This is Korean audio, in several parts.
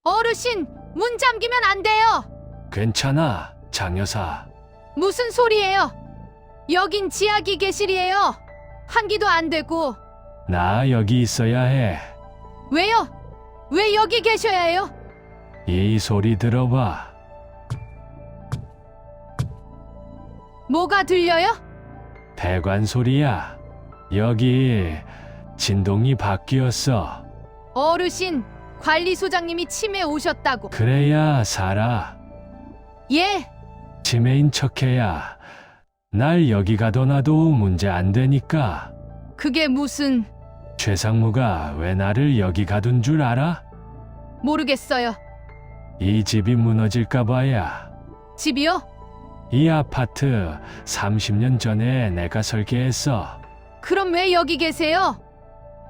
어르신, 문 잠기면 안 돼요. 괜찮아, 장여사. 무슨 소리예요? 여긴 지하기계실이에요. 환기도 안 되고. 나 여기 있어야 해. 왜요? 왜 여기 계셔야 해요? 이 소리 들어봐. 뭐가 들려요? 배관 소리야. 여기 진동이 바뀌었어. 어르신, 관리소장님이 치매 오셨다고. 그래야 살아. 예, 치매인 척해야 날 여기 가둬놔도 문제 안 되니까. 그게 무슨... 최상무가 왜 나를 여기 가둔 줄 알아? 모르겠어요. 이 집이 무너질까 봐야. 집이요? 이 아파트 30년 전에 내가 설계했어. 그럼 왜 여기 계세요?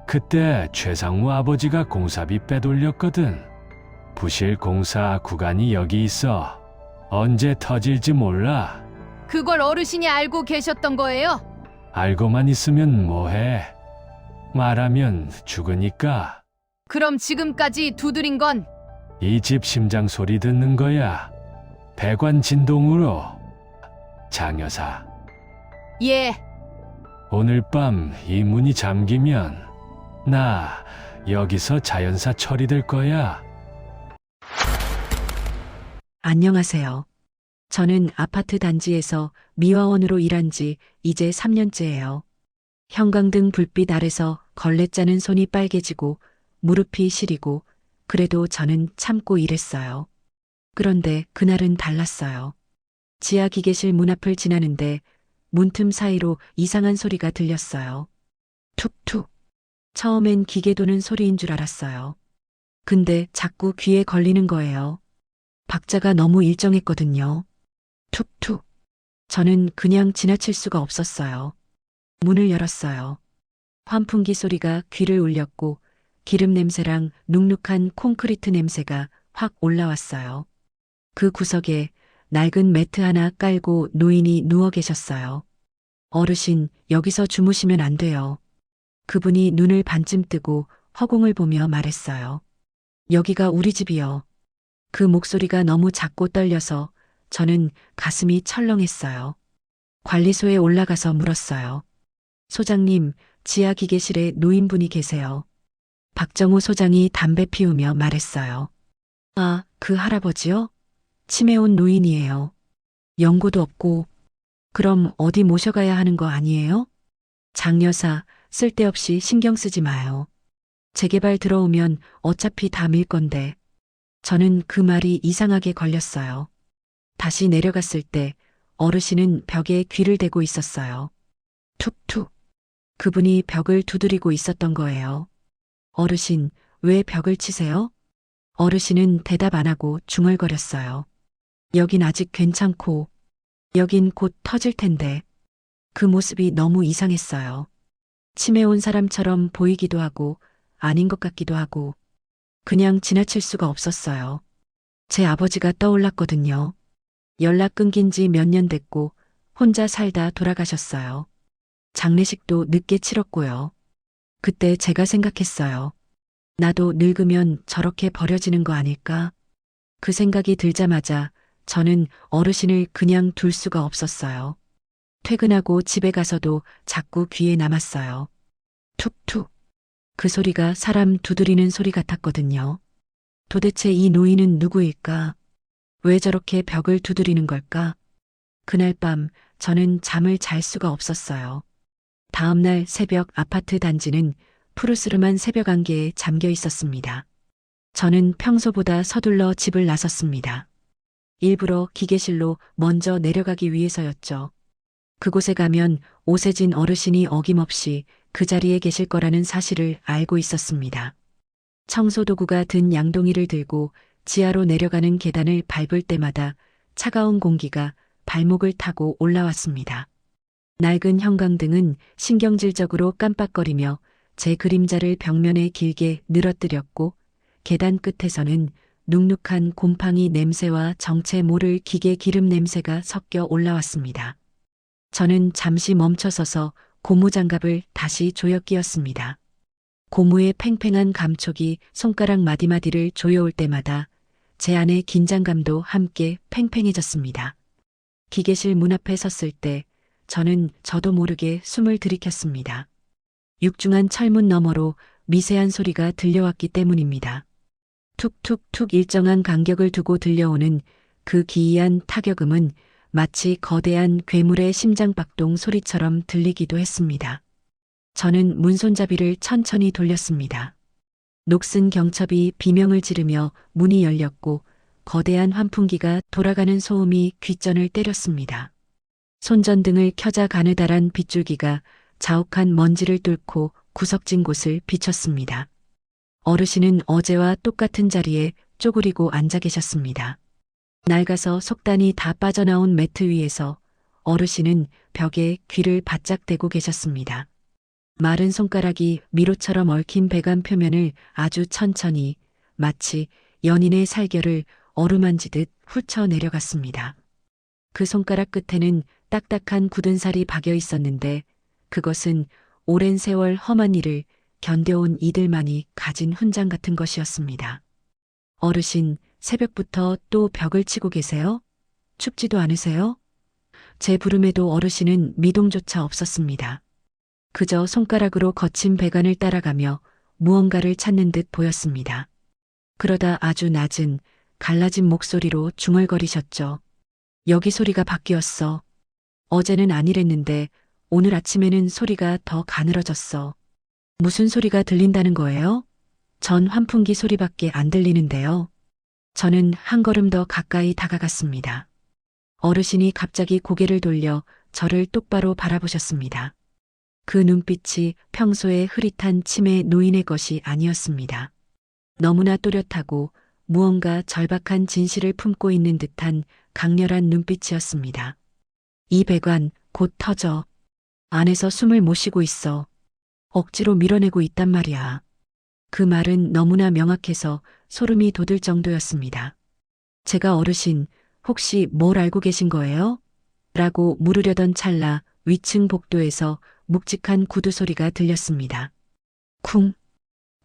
그때 최상무 아버지가 공사비 빼돌렸거든. 부실 공사 구간이 여기 있어. 언제 터질지 몰라. 그걸 어르신이 알고 계셨던 거예요? 알고만 있으면 뭐해. 말하면 죽으니까. 그럼 지금까지 두드린 건 이 집 심장 소리 듣는 거야. 배관 진동으로. 장여사, 예, 오늘 밤 이 문이 잠기면 나 여기서 자연사 처리될 거야. 안녕하세요. 저는 아파트 단지에서 미화원으로 일한 지 이제 3년째예요. 형광등 불빛 아래서 걸레 짜는 손이 빨개지고 무릎이 시리고 그래도 저는 참고 일했어요. 그런데 그날은 달랐어요. 지하 기계실 문 앞을 지나는데 문틈 사이로 이상한 소리가 들렸어요. 툭툭. 처음엔 기계 도는 소리인 줄 알았어요. 근데 자꾸 귀에 걸리는 거예요. 박자가 너무 일정했거든요. 툭툭. 저는 그냥 지나칠 수가 없었어요. 문을 열었어요. 환풍기 소리가 귀를 울렸고 기름 냄새랑 눅눅한 콘크리트 냄새가 확 올라왔어요. 그 구석에 낡은 매트 하나 깔고 노인이 누워 계셨어요. 어르신, 여기서 주무시면 안 돼요. 그분이 눈을 반쯤 뜨고 허공을 보며 말했어요. 여기가 우리 집이요. 그 목소리가 너무 작고 떨려서 저는 가슴이 철렁했어요. 관리소에 올라가서 물었어요. 소장님, 지하 기계실에 노인분이 계세요. 박정우 소장이 담배 피우며 말했어요. 아, 그 할아버지요? 치매 온 노인이에요. 연고도 없고. 그럼 어디 모셔가야 하는 거 아니에요? 장여사, 쓸데없이 신경 쓰지 마요. 재개발 들어오면 어차피 다 밀 건데. 저는 그 말이 이상하게 걸렸어요. 다시 내려갔을 때 어르신은 벽에 귀를 대고 있었어요. 툭툭. 그분이 벽을 두드리고 있었던 거예요. 어르신, 왜 벽을 치세요? 어르신은 대답 안 하고 중얼거렸어요. 여긴 아직 괜찮고, 여긴 곧 터질 텐데. 그 모습이 너무 이상했어요. 치매 온 사람처럼 보이기도 하고, 아닌 것 같기도 하고, 그냥 지나칠 수가 없었어요. 제 아버지가 떠올랐거든요. 연락 끊긴 지 몇 년 됐고, 혼자 살다 돌아가셨어요. 장례식도 늦게 치렀고요. 그때 제가 생각했어요. 나도 늙으면 저렇게 버려지는 거 아닐까? 그 생각이 들자마자 저는 어르신을 그냥 둘 수가 없었어요. 퇴근하고 집에 가서도 자꾸 귀에 남았어요. 툭툭. 그 소리가 사람 두드리는 소리 같았거든요. 도대체 이 노인은 누구일까? 왜 저렇게 벽을 두드리는 걸까? 그날 밤 저는 잠을 잘 수가 없었어요. 다음날 새벽 아파트 단지는 푸르스름한 새벽 안개에 잠겨 있었습니다. 저는 평소보다 서둘러 집을 나섰습니다. 일부러 기계실로 먼저 내려가기 위해서였죠. 그곳에 가면 오세진 어르신이 어김없이 그 자리에 계실 거라는 사실을 알고 있었습니다. 청소도구가 든 양동이를 들고 지하로 내려가는 계단을 밟을 때마다 차가운 공기가 발목을 타고 올라왔습니다. 낡은 형광등은 신경질적으로 깜빡거리며 제 그림자를 벽면에 길게 늘어뜨렸고 계단 끝에서는 눅눅한 곰팡이 냄새와 정체 모를 기계 기름 냄새가 섞여 올라왔습니다. 저는 잠시 멈춰서서 고무장갑을 다시 조여 끼었습니다. 고무의 팽팽한 감촉이 손가락 마디마디를 조여올 때마다 제 안의 긴장감도 함께 팽팽해졌습니다. 기계실 문 앞에 섰을 때 저는 저도 모르게 숨을 들이켰습니다. 육중한 철문 너머로 미세한 소리가 들려왔기 때문입니다. 툭툭툭 일정한 간격을 두고 들려오는 그 기이한 타격음은 마치 거대한 괴물의 심장박동 소리처럼 들리기도 했습니다. 저는 문손잡이를 천천히 돌렸습니다. 녹슨 경첩이 비명을 지르며 문이 열렸고 거대한 환풍기가 돌아가는 소음이 귓전을 때렸습니다. 손전등을 켜자 가느다란 빗줄기가 자욱한 먼지를 뚫고 구석진 곳을 비췄습니다. 어르신은 어제와 똑같은 자리에 쪼그리고 앉아 계셨습니다. 낡아서 속단이 다 빠져나온 매트 위에서 어르신은 벽에 귀를 바짝 대고 계셨습니다. 마른 손가락이 미로처럼 얽힌 배관 표면을 아주 천천히 마치 연인의 살결을 어루만지듯 훑쳐 내려갔습니다. 그 손가락 끝에는 딱딱한 굳은 살이 박여 있었는데 그것은 오랜 세월 험한 일을 견뎌온 이들만이 가진 훈장 같은 것이었습니다. 어르신, 새벽부터 또 벽을 치고 계세요? 춥지도 않으세요? 제 부름에도 어르신은 미동조차 없었습니다. 그저 손가락으로 거친 배관을 따라가며 무언가를 찾는 듯 보였습니다. 그러다 아주 낮은 갈라진 목소리로 중얼거리셨죠. 여기 소리가 바뀌었어. 어제는 아니랬는데 오늘 아침에는 소리가 더 가늘어졌어. 무슨 소리가 들린다는 거예요? 전 환풍기 소리밖에 안 들리는데요. 저는 한 걸음 더 가까이 다가갔습니다. 어르신이 갑자기 고개를 돌려 저를 똑바로 바라보셨습니다. 그 눈빛이 평소의 흐릿한 치매 노인의 것이 아니었습니다. 너무나 또렷하고 무언가 절박한 진실을 품고 있는 듯한 강렬한 눈빛이었습니다. 이 배관 곧 터져. 안에서 숨을 못 쉬고 있어. 억지로 밀어내고 있단 말이야. 그 말은 너무나 명확해서 소름이 돋을 정도였습니다. 제가 어르신, 혹시 뭘 알고 계신 거예요? 라고 물으려던 찰나 위층 복도에서 묵직한 구두 소리가 들렸습니다. 쿵,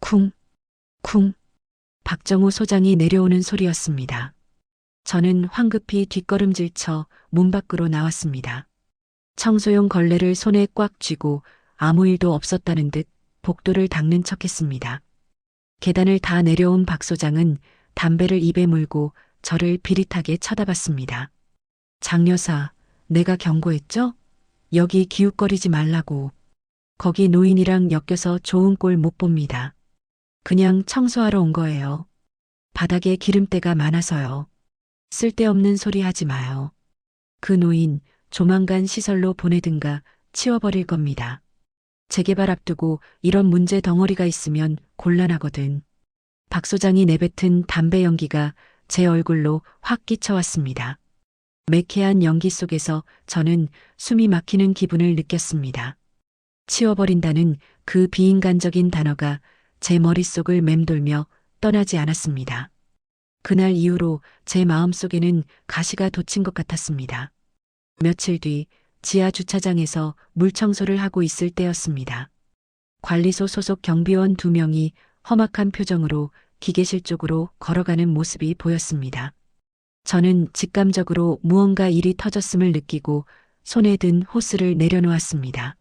쿵, 쿵. 박정우 소장이 내려오는 소리였습니다. 저는 황급히 뒷걸음질쳐 문 밖으로 나왔습니다. 청소용 걸레를 손에 꽉 쥐고 아무 일도 없었다는 듯 복도를 닦는 척했습니다. 계단을 다 내려온 박 소장은 담배를 입에 물고 저를 비릿하게 쳐다봤습니다. 장 여사, 내가 경고했죠? 여기 기웃거리지 말라고. 거기 노인이랑 엮여서 좋은 꼴 못 봅니다. 그냥 청소하러 온 거예요. 바닥에 기름때가 많아서요. 쓸데없는 소리 하지 마요. 그 노인 조만간 시설로 보내든가 치워버릴 겁니다. 재개발 앞두고 이런 문제 덩어리가 있으면 곤란하거든. 박 소장이 내뱉은 담배 연기가 제 얼굴로 확 끼쳐왔습니다. 매캐한 연기 속에서 저는 숨이 막히는 기분을 느꼈습니다. 치워버린다는 그 비인간적인 단어가 제 머릿속을 맴돌며 떠나지 않았습니다. 그날 이후로 제 마음속에는 가시가 돋친 것 같았습니다. 며칠 뒤 지하 주차장에서 물 청소를 하고 있을 때였습니다. 관리소 소속 경비원 2명이 험악한 표정으로 기계실 쪽으로 걸어가는 모습이 보였습니다. 저는 직감적으로 무언가 일이 터졌음을 느끼고 손에 든 호스를 내려놓았습니다.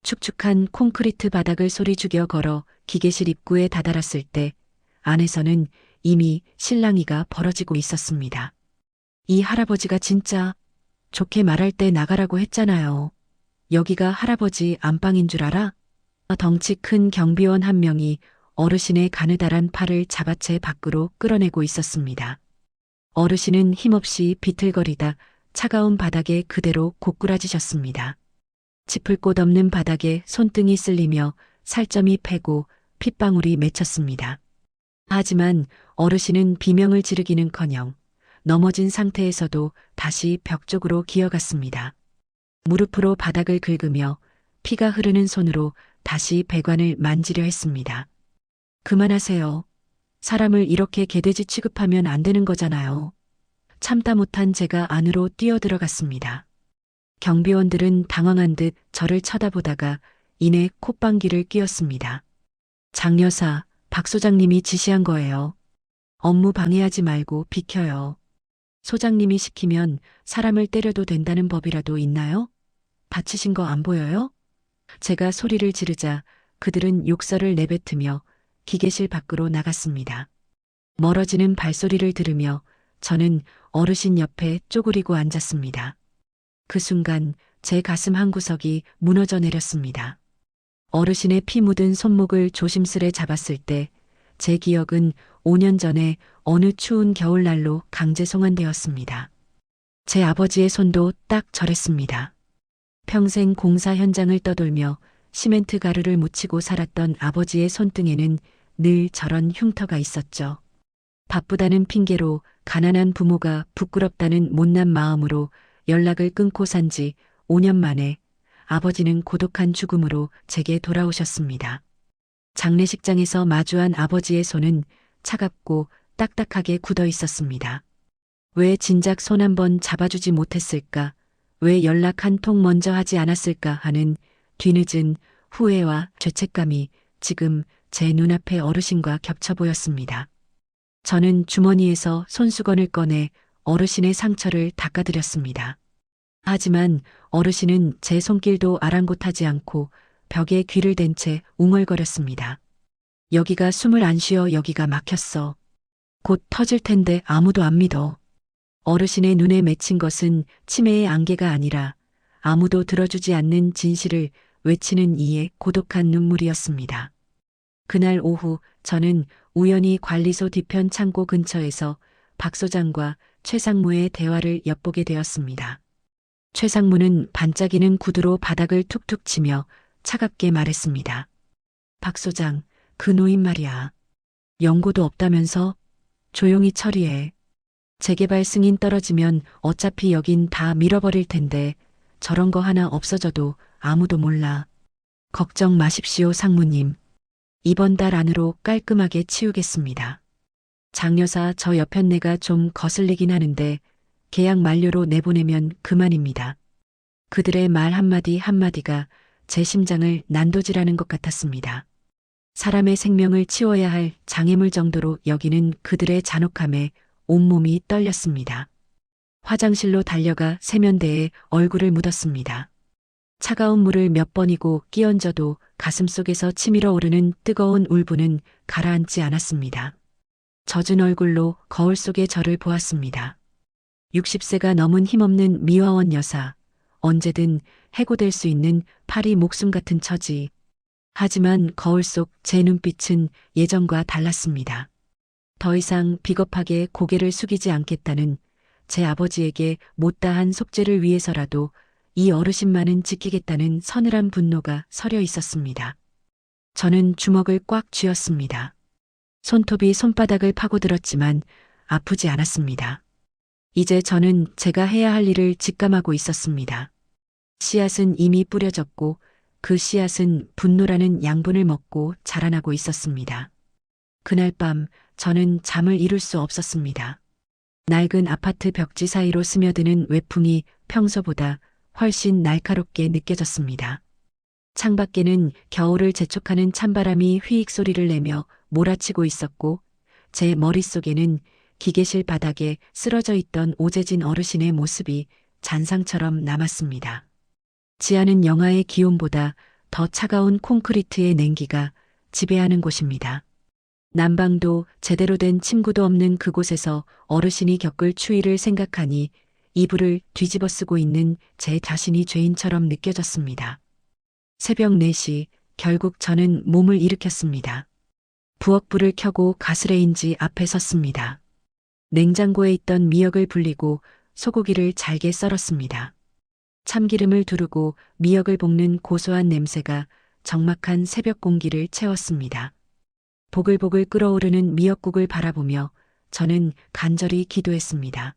축축한 콘크리트 바닥을 소리 죽여 걸어 기계실 입구에 다다랐을 때 안에서는 이미 실랑이가 벌어지고 있었습니다. 이 할아버지가 진짜 좋게 말할 때 나가라고 했잖아요. 여기가 할아버지 안방인 줄 알아? 덩치 큰 경비원 한 명이 어르신의 가느다란 팔을 잡아채 밖으로 끌어내고 있었습니다. 어르신은 힘없이 비틀거리다 차가운 바닥에 그대로 고꾸라지셨습니다. 짚을 곳 없는 바닥에 손등이 쓸리며 살점이 패고 핏방울이 맺혔습니다. 하지만 어르신은 비명을 지르기는커녕 넘어진 상태에서도 다시 벽 쪽으로 기어갔습니다. 무릎으로 바닥을 긁으며 피가 흐르는 손으로 다시 배관을 만지려 했습니다. 그만하세요. 사람을 이렇게 개돼지 취급하면 안 되는 거잖아요. 참다 못한 제가 안으로 뛰어들어갔습니다. 경비원들은 당황한 듯 저를 쳐다보다가 이내 콧방귀를 뀌었습니다. 장 여사, 박 소장님이 지시한 거예요. 업무 방해하지 말고 비켜요. 소장님이 시키면 사람을 때려도 된다는 법이라도 있나요? 다치신 거 안 보여요? 제가 소리를 지르자 그들은 욕설을 내뱉으며 기계실 밖으로 나갔습니다. 멀어지는 발소리를 들으며 저는 어르신 옆에 쪼그리고 앉았습니다. 그 순간 제 가슴 한구석이 무너져 내렸습니다. 어르신의 피 묻은 손목을 조심스레 잡았을 때 제 기억은 5년 전에 어느 추운 겨울날로 강제 송환되었습니다. 제 아버지의 손도 딱 저랬습니다. 평생 공사 현장을 떠돌며 시멘트 가루를 묻히고 살았던 아버지의 손등에는 늘 저런 흉터가 있었죠. 바쁘다는 핑계로 가난한 부모가 부끄럽다는 못난 마음으로 연락을 끊고 산 지 5년 만에 아버지는 고독한 죽음으로 제게 돌아오셨습니다. 장례식장에서 마주한 아버지의 손은 차갑고 딱딱하게 굳어 있었습니다. 왜 진작 손 한번 잡아주지 못했을까? 왜 연락 한 통 먼저 하지 않았을까 하는 뒤늦은 후회와 죄책감이 지금 제 눈앞에 어르신과 겹쳐 보였습니다. 저는 주머니에서 손수건을 꺼내 어르신의 상처를 닦아드렸습니다. 하지만 어르신은 제 손길도 아랑곳하지 않고 벽에 귀를 댄 채 웅얼거렸습니다. 여기가 숨을 안 쉬어 여기가 막혔어. 곧 터질 텐데 아무도 안 믿어. 어르신의 눈에 맺힌 것은 치매의 안개가 아니라 아무도 들어주지 않는 진실을 외치는 이의 고독한 눈물이었습니다. 그날 오후 저는 우연히 관리소 뒤편 창고 근처에서 박 소장과 최 상무의 대화를 엿보게 되었습니다. 최 상무는 반짝이는 구두로 바닥을 툭툭 치며 차갑게 말했습니다. 박 소장, 그 노인 말이야. 연고도 없다면서? 조용히 처리해. 재개발 승인 떨어지면 어차피 여긴 다 밀어버릴 텐데 저런 거 하나 없어져도 아무도 몰라. 걱정 마십시오, 상무님. 이번 달 안으로 깔끔하게 치우겠습니다. 장 여사, 저 여편네가 좀 거슬리긴 하는데 계약 만료로 내보내면 그만입니다. 그들의 말 한마디 한마디가 제 심장을 난도질하는 것 같았습니다. 사람의 생명을 치워야 할 장애물 정도로 여기는 그들의 잔혹함에 온몸이 떨렸습니다. 화장실로 달려가 세면대에 얼굴을 묻었습니다. 차가운 물을 몇 번이고 끼얹어도 가슴속에서 치밀어 오르는 뜨거운 울분은 가라앉지 않았습니다. 젖은 얼굴로 거울 속의 저를 보았습니다. 60세가 넘은 힘없는 미화원 여사, 언제든 해고될 수 있는 파리 목숨 같은 처지. 하지만 거울 속 제 눈빛은 예전과 달랐습니다. 더 이상 비겁하게 고개를 숙이지 않겠다는 제 아버지에게 못다한 속죄를 위해서라도 이 어르신만은 지키겠다는 서늘한 분노가 서려 있었습니다. 저는 주먹을 꽉 쥐었습니다. 손톱이 손바닥을 파고들었지만 아프지 않았습니다. 이제 저는 제가 해야 할 일을 직감하고 있었습니다. 씨앗은 이미 뿌려졌고 그 씨앗은 분노라는 양분을 먹고 자라나고 있었습니다. 그날 밤 저는 잠을 이룰 수 없었습니다. 낡은 아파트 벽지 사이로 스며드는 외풍이 평소보다 훨씬 날카롭게 느껴졌습니다. 창밖에는 겨울을 재촉하는 찬바람이 휘익 소리를 내며 몰아치고 있었고 제 머릿속에는 기계실 바닥에 쓰러져 있던 오재진 어르신의 모습이 잔상처럼 남았습니다. 지하는 영하의 기온보다 더 차가운 콘크리트의 냉기가 지배하는 곳입니다. 난방도 제대로 된 침구도 없는 그곳에서 어르신이 겪을 추위를 생각하니 이불을 뒤집어 쓰고 있는 제 자신이 죄인처럼 느껴졌습니다. 새벽 4시 결국 저는 몸을 일으켰습니다. 부엌불을 켜고 가스레인지 앞에 섰습니다. 냉장고에 있던 미역을 불리고 소고기를 잘게 썰었습니다. 참기름을 두르고 미역을 볶는 고소한 냄새가 적막한 새벽 공기를 채웠습니다. 보글보글 끓어오르는 미역국을 바라보며 저는 간절히 기도했습니다.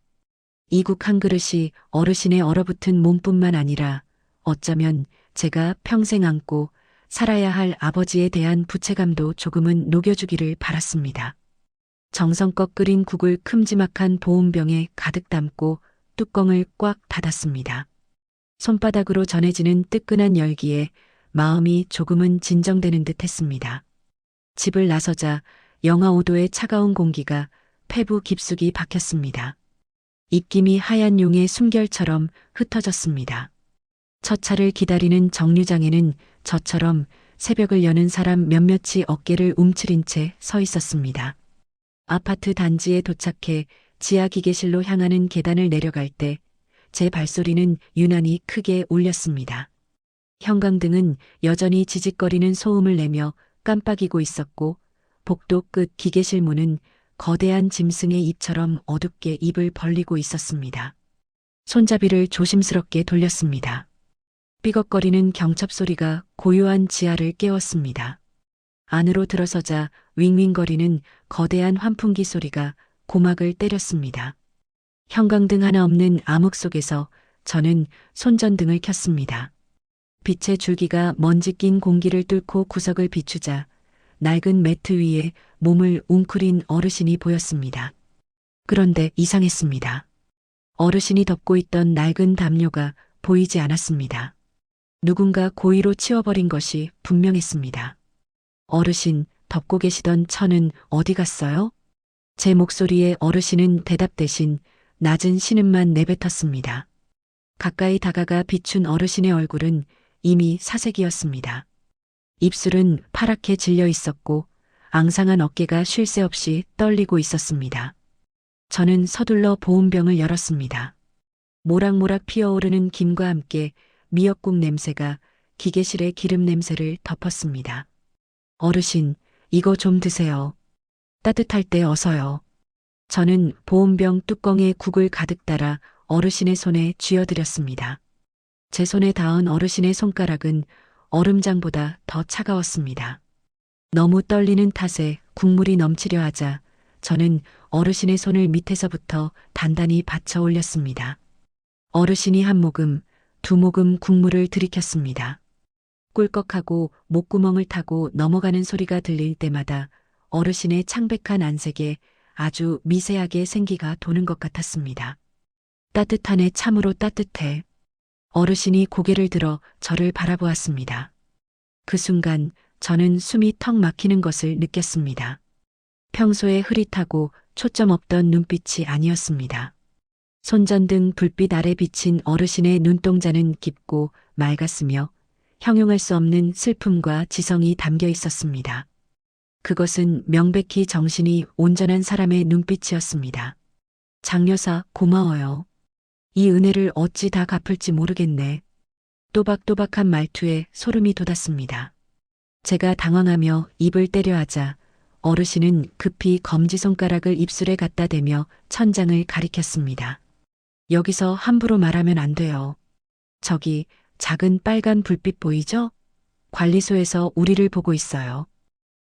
이 국 한 그릇이 어르신의 얼어붙은 몸뿐만 아니라 어쩌면 제가 평생 안고 살아야 할 아버지에 대한 부채감도 조금은 녹여주기를 바랐습니다. 정성껏 끓인 국을 큼지막한 보온병에 가득 담고 뚜껑을 꽉 닫았습니다. 손바닥으로 전해지는 뜨끈한 열기에 마음이 조금은 진정되는 듯 했습니다. 집을 나서자 영하 5도의 차가운 공기가 폐부 깊숙이 박혔습니다. 입김이 하얀 용의 숨결처럼 흩어졌습니다. 첫 차를 기다리는 정류장에는 저처럼 새벽을 여는 사람 몇몇이 어깨를 움츠린 채 서 있었습니다. 아파트 단지에 도착해 지하 기계실로 향하는 계단을 내려갈 때 제 발소리는 유난히 크게 울렸습니다. 형광등은 여전히 지직거리는 소음을 내며 깜빡이고 있었고 복도 끝 기계실 문은 거대한 짐승의 입처럼 어둡게 입을 벌리고 있었습니다. 손잡이를 조심스럽게 돌렸습니다. 삐걱거리는 경첩 소리가 고요한 지하를 깨웠습니다. 안으로 들어서자 윙윙거리는 거대한 환풍기 소리가 고막을 때렸습니다. 형광등 하나 없는 암흑 속에서 저는 손전등을 켰습니다. 빛의 줄기가 먼지 낀 공기를 뚫고 구석을 비추자 낡은 매트 위에 몸을 웅크린 어르신이 보였습니다. 그런데 이상했습니다. 어르신이 덮고 있던 낡은 담요가 보이지 않았습니다. 누군가 고의로 치워버린 것이 분명했습니다. 어르신, 덮고 계시던 천은 어디 갔어요? 제 목소리에 어르신은 대답 대신 낮은 신음만 내뱉었습니다. 가까이 다가가 비춘 어르신의 얼굴은 이미 사색이었습니다. 입술은 파랗게 질려 있었고 앙상한 어깨가 쉴 새 없이 떨리고 있었습니다. 저는 서둘러 보온병을 열었습니다. 모락모락 피어오르는 김과 함께 미역국 냄새가 기계실의 기름 냄새를 덮었습니다. 어르신, 이거 좀 드세요. 따뜻할 때 어서요. 저는 보온병 뚜껑에 국을 가득 따라 어르신의 손에 쥐어드렸습니다. 제 손에 닿은 어르신의 손가락은 얼음장보다 더 차가웠습니다. 너무 떨리는 탓에 국물이 넘치려 하자 저는 어르신의 손을 밑에서부터 단단히 받쳐 올렸습니다. 어르신이 한 모금, 두 모금 국물을 들이켰습니다. 꿀꺽하고 목구멍을 타고 넘어가는 소리가 들릴 때마다 어르신의 창백한 안색에 아주 미세하게 생기가 도는 것 같았습니다. 따뜻하네, 참으로 따뜻해. 어르신이 고개를 들어 저를 바라보았습니다. 그 순간 저는 숨이 턱 막히는 것을 느꼈습니다. 평소에 흐릿하고 초점 없던 눈빛이 아니었습니다. 손전등 불빛 아래 비친 어르신의 눈동자는 깊고 맑았으며 형용할 수 없는 슬픔과 지성이 담겨 있었습니다. 그것은 명백히 정신이 온전한 사람의 눈빛이었습니다. 장여사, 고마워요. 이 은혜를 어찌 다 갚을지 모르겠네. 또박또박한 말투에 소름이 돋았습니다. 제가 당황하며 입을 때려 하자 어르신은 급히 검지손가락을 입술에 갖다 대며 천장을 가리켰습니다. 여기서 함부로 말하면 안 돼요. 저기 작은 빨간 불빛 보이죠? 관리소에서 우리를 보고 있어요.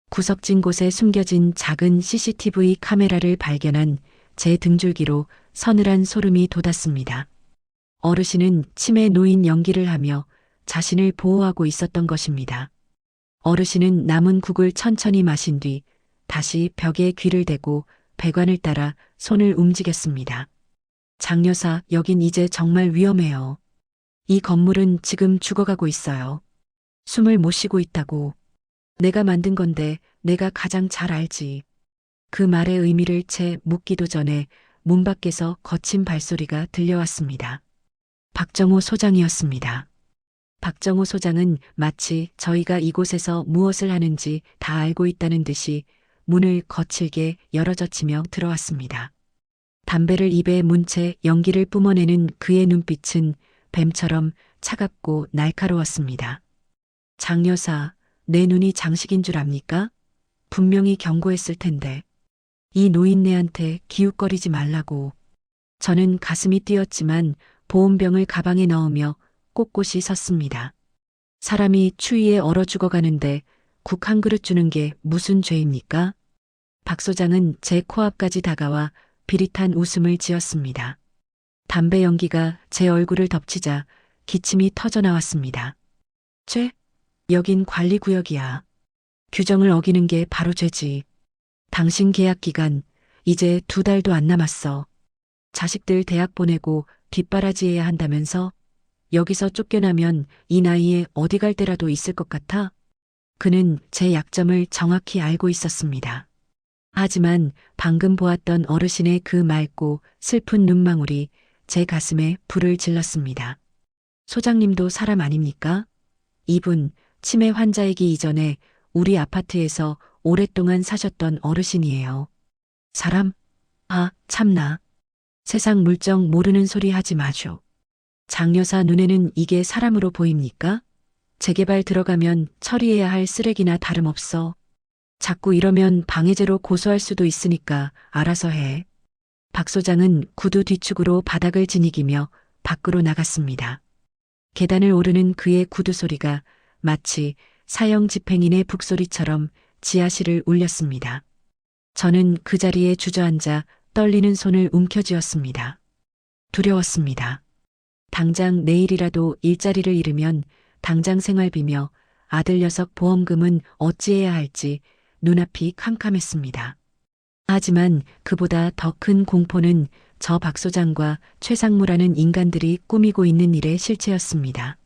구석진 곳에 숨겨진 작은 CCTV 카메라를 발견한 제 등줄기로 서늘한 소름이 돋았습니다. 어르신은 침에 놓인 연기를 하며 자신을 보호하고 있었던 것입니다. 어르신은 남은 국을 천천히 마신 뒤 다시 벽에 귀를 대고 배관을 따라 손을 움직였습니다. 장여사, 여긴 이제 정말 위험해요. 이 건물은 지금 죽어가고 있어요. 숨을 못 쉬고 있다고. 내가 만든 건데 내가 가장 잘 알지. 그 말의 의미를 채 묻기도 전에 문 밖에서 거친 발소리가 들려왔습니다. 박정호 소장이었습니다. 박정호 소장은 마치 저희가 이곳에서 무엇을 하는지 다 알고 있다는 듯이 문을 거칠게 열어젖히며 들어왔습니다. 담배를 입에 문 채 연기를 뿜어내는 그의 눈빛은 뱀처럼 차갑고 날카로웠습니다. 장여사, 내 눈이 장식인 줄 압니까? 분명히 경고했을 텐데. 이 노인네한테 기웃거리지 말라고. 저는 가슴이 뛰었지만 보온병을 가방에 넣으며 꼿꼿이 섰습니다. 사람이 추위에 얼어 죽어가는데 국 한 그릇 주는 게 무슨 죄입니까? 박 소장은 제 코앞까지 다가와 비릿한 웃음을 지었습니다. 담배 연기가 제 얼굴을 덮치자 기침이 터져나왔습니다. 죄? 여긴 관리구역이야. 규정을 어기는 게 바로 죄지. 당신 계약 기간 이제 2달도 안 남았어. 자식들 대학 보내고 뒷바라지해야 한다면서? 여기서 쫓겨나면 이 나이에 어디 갈 데라도 있을 것 같아? 그는 제 약점을 정확히 알고 있었습니다. 하지만 방금 보았던 어르신의 그 맑고 슬픈 눈망울이 제 가슴에 불을 질렀습니다. 소장님도 사람 아닙니까? 이분 치매 환자이기 이전에 우리 아파트에서 오랫동안 사셨던 어르신이에요. 사람? 아, 참나. 세상 물정 모르는 소리 하지 마쇼. 장 여사 눈에는 이게 사람으로 보입니까? 재개발 들어가면 처리해야 할 쓰레기나 다름없어. 자꾸 이러면 방해죄로 고소할 수도 있으니까 알아서 해. 박 소장은 구두 뒤축으로 바닥을 지니기며 밖으로 나갔습니다. 계단을 오르는 그의 구두 소리가 마치 사형 집행인의 북소리처럼 지하실을 울렸습니다. 저는 그 자리에 주저앉아 떨리는 손을 움켜쥐었습니다. 두려웠습니다. 당장 내일이라도 일자리를 잃으면 당장 생활비며 아들 녀석 보험금은 어찌해야 할지 눈앞이 캄캄했습니다. 하지만 그보다 더 큰 공포는 저 박 소장과 최상무라는 인간들이 꾸미고 있는 일의 실체였습니다.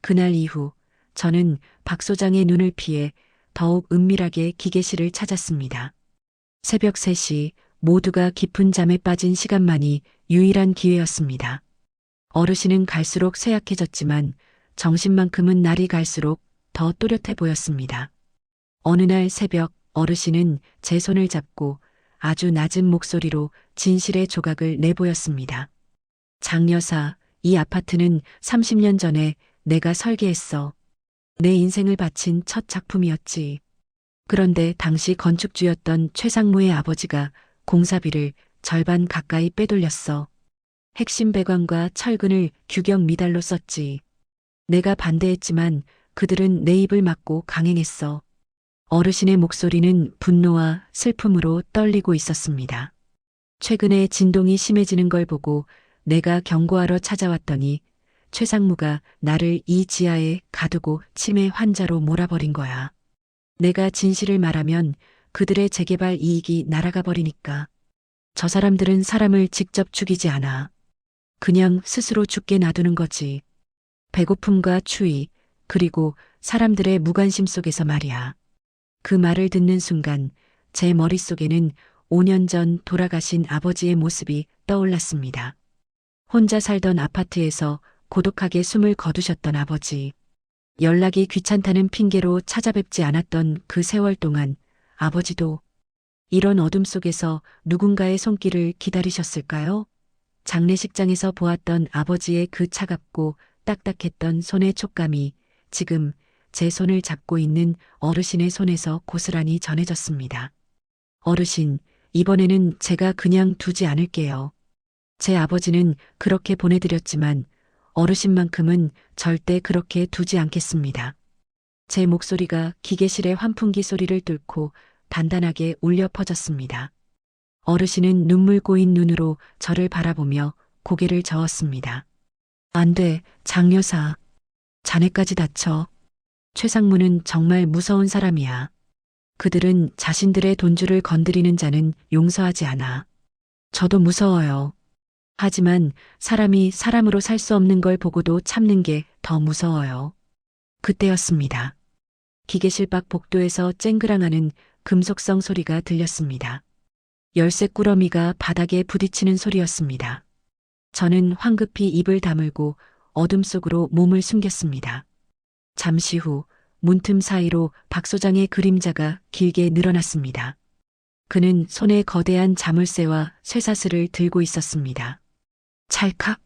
그날 이후 저는 박 소장의 눈을 피해 더욱 은밀하게 기계실을 찾았습니다. 새벽 3시 모두가 깊은 잠에 빠진 시간만이 유일한 기회였습니다. 어르신은 갈수록 쇠약해졌지만 정신만큼은 날이 갈수록 더 또렷해 보였습니다. 어느 날 새벽 어르신은 제 손을 잡고 아주 낮은 목소리로 진실의 조각을 내보였습니다. 장 여사, 이 아파트는 30년 전에 내가 설계했어. 내 인생을 바친 첫 작품이었지. 그런데 당시 건축주였던 최상무의 아버지가 공사비를 절반 가까이 빼돌렸어. 핵심 배관과 철근을 규격 미달로 썼지. 내가 반대했지만 그들은 내 입을 막고 강행했어. 어르신의 목소리는 분노와 슬픔으로 떨리고 있었습니다. 최근에 진동이 심해지는 걸 보고 내가 경고하러 찾아왔더니 최상무가 나를 이 지하에 가두고 치매 환자로 몰아버린 거야. 내가 진실을 말하면 그들의 재개발 이익이 날아가 버리니까. 저 사람들은 사람을 직접 죽이지 않아. 그냥 스스로 죽게 놔두는 거지. 배고픔과 추위, 그리고 사람들의 무관심 속에서 말이야. 그 말을 듣는 순간 제 머릿속에는 5년 전 돌아가신 아버지의 모습이 떠올랐습니다. 혼자 살던 아파트에서 고독하게 숨을 거두셨던 아버지. 연락이 귀찮다는 핑계로 찾아뵙지 않았던 그 세월 동안 아버지도 이런 어둠 속에서 누군가의 손길을 기다리셨을까요? 장례식장에서 보았던 아버지의 그 차갑고 딱딱했던 손의 촉감이 지금 제 손을 잡고 있는 어르신의 손에서 고스란히 전해졌습니다. 어르신, 이번에는 제가 그냥 두지 않을게요. 제 아버지는 그렇게 보내드렸지만 어르신만큼은 절대 그렇게 두지 않겠습니다. 제 목소리가 기계실의 환풍기 소리를 뚫고 단단하게 울려 퍼졌습니다. 어르신은 눈물 고인 눈으로 저를 바라보며 고개를 저었습니다. 안 돼, 장 여사. 자네까지 다쳐. 최상무는 정말 무서운 사람이야. 그들은 자신들의 돈줄을 건드리는 자는 용서하지 않아. 저도 무서워요. 하지만 사람이 사람으로 살 수 없는 걸 보고도 참는 게 더 무서워요. 그때였습니다. 기계실 밖 복도에서 쨍그랑하는 금속성 소리가 들렸습니다. 열쇠 꾸러미가 바닥에 부딪히는 소리였습니다. 저는 황급히 입을 다물고 어둠 속으로 몸을 숨겼습니다. 잠시 후 문틈 사이로 박 소장의 그림자가 길게 늘어났습니다. 그는 손에 거대한 자물쇠와 쇠사슬을 들고 있었습니다. 찰칵!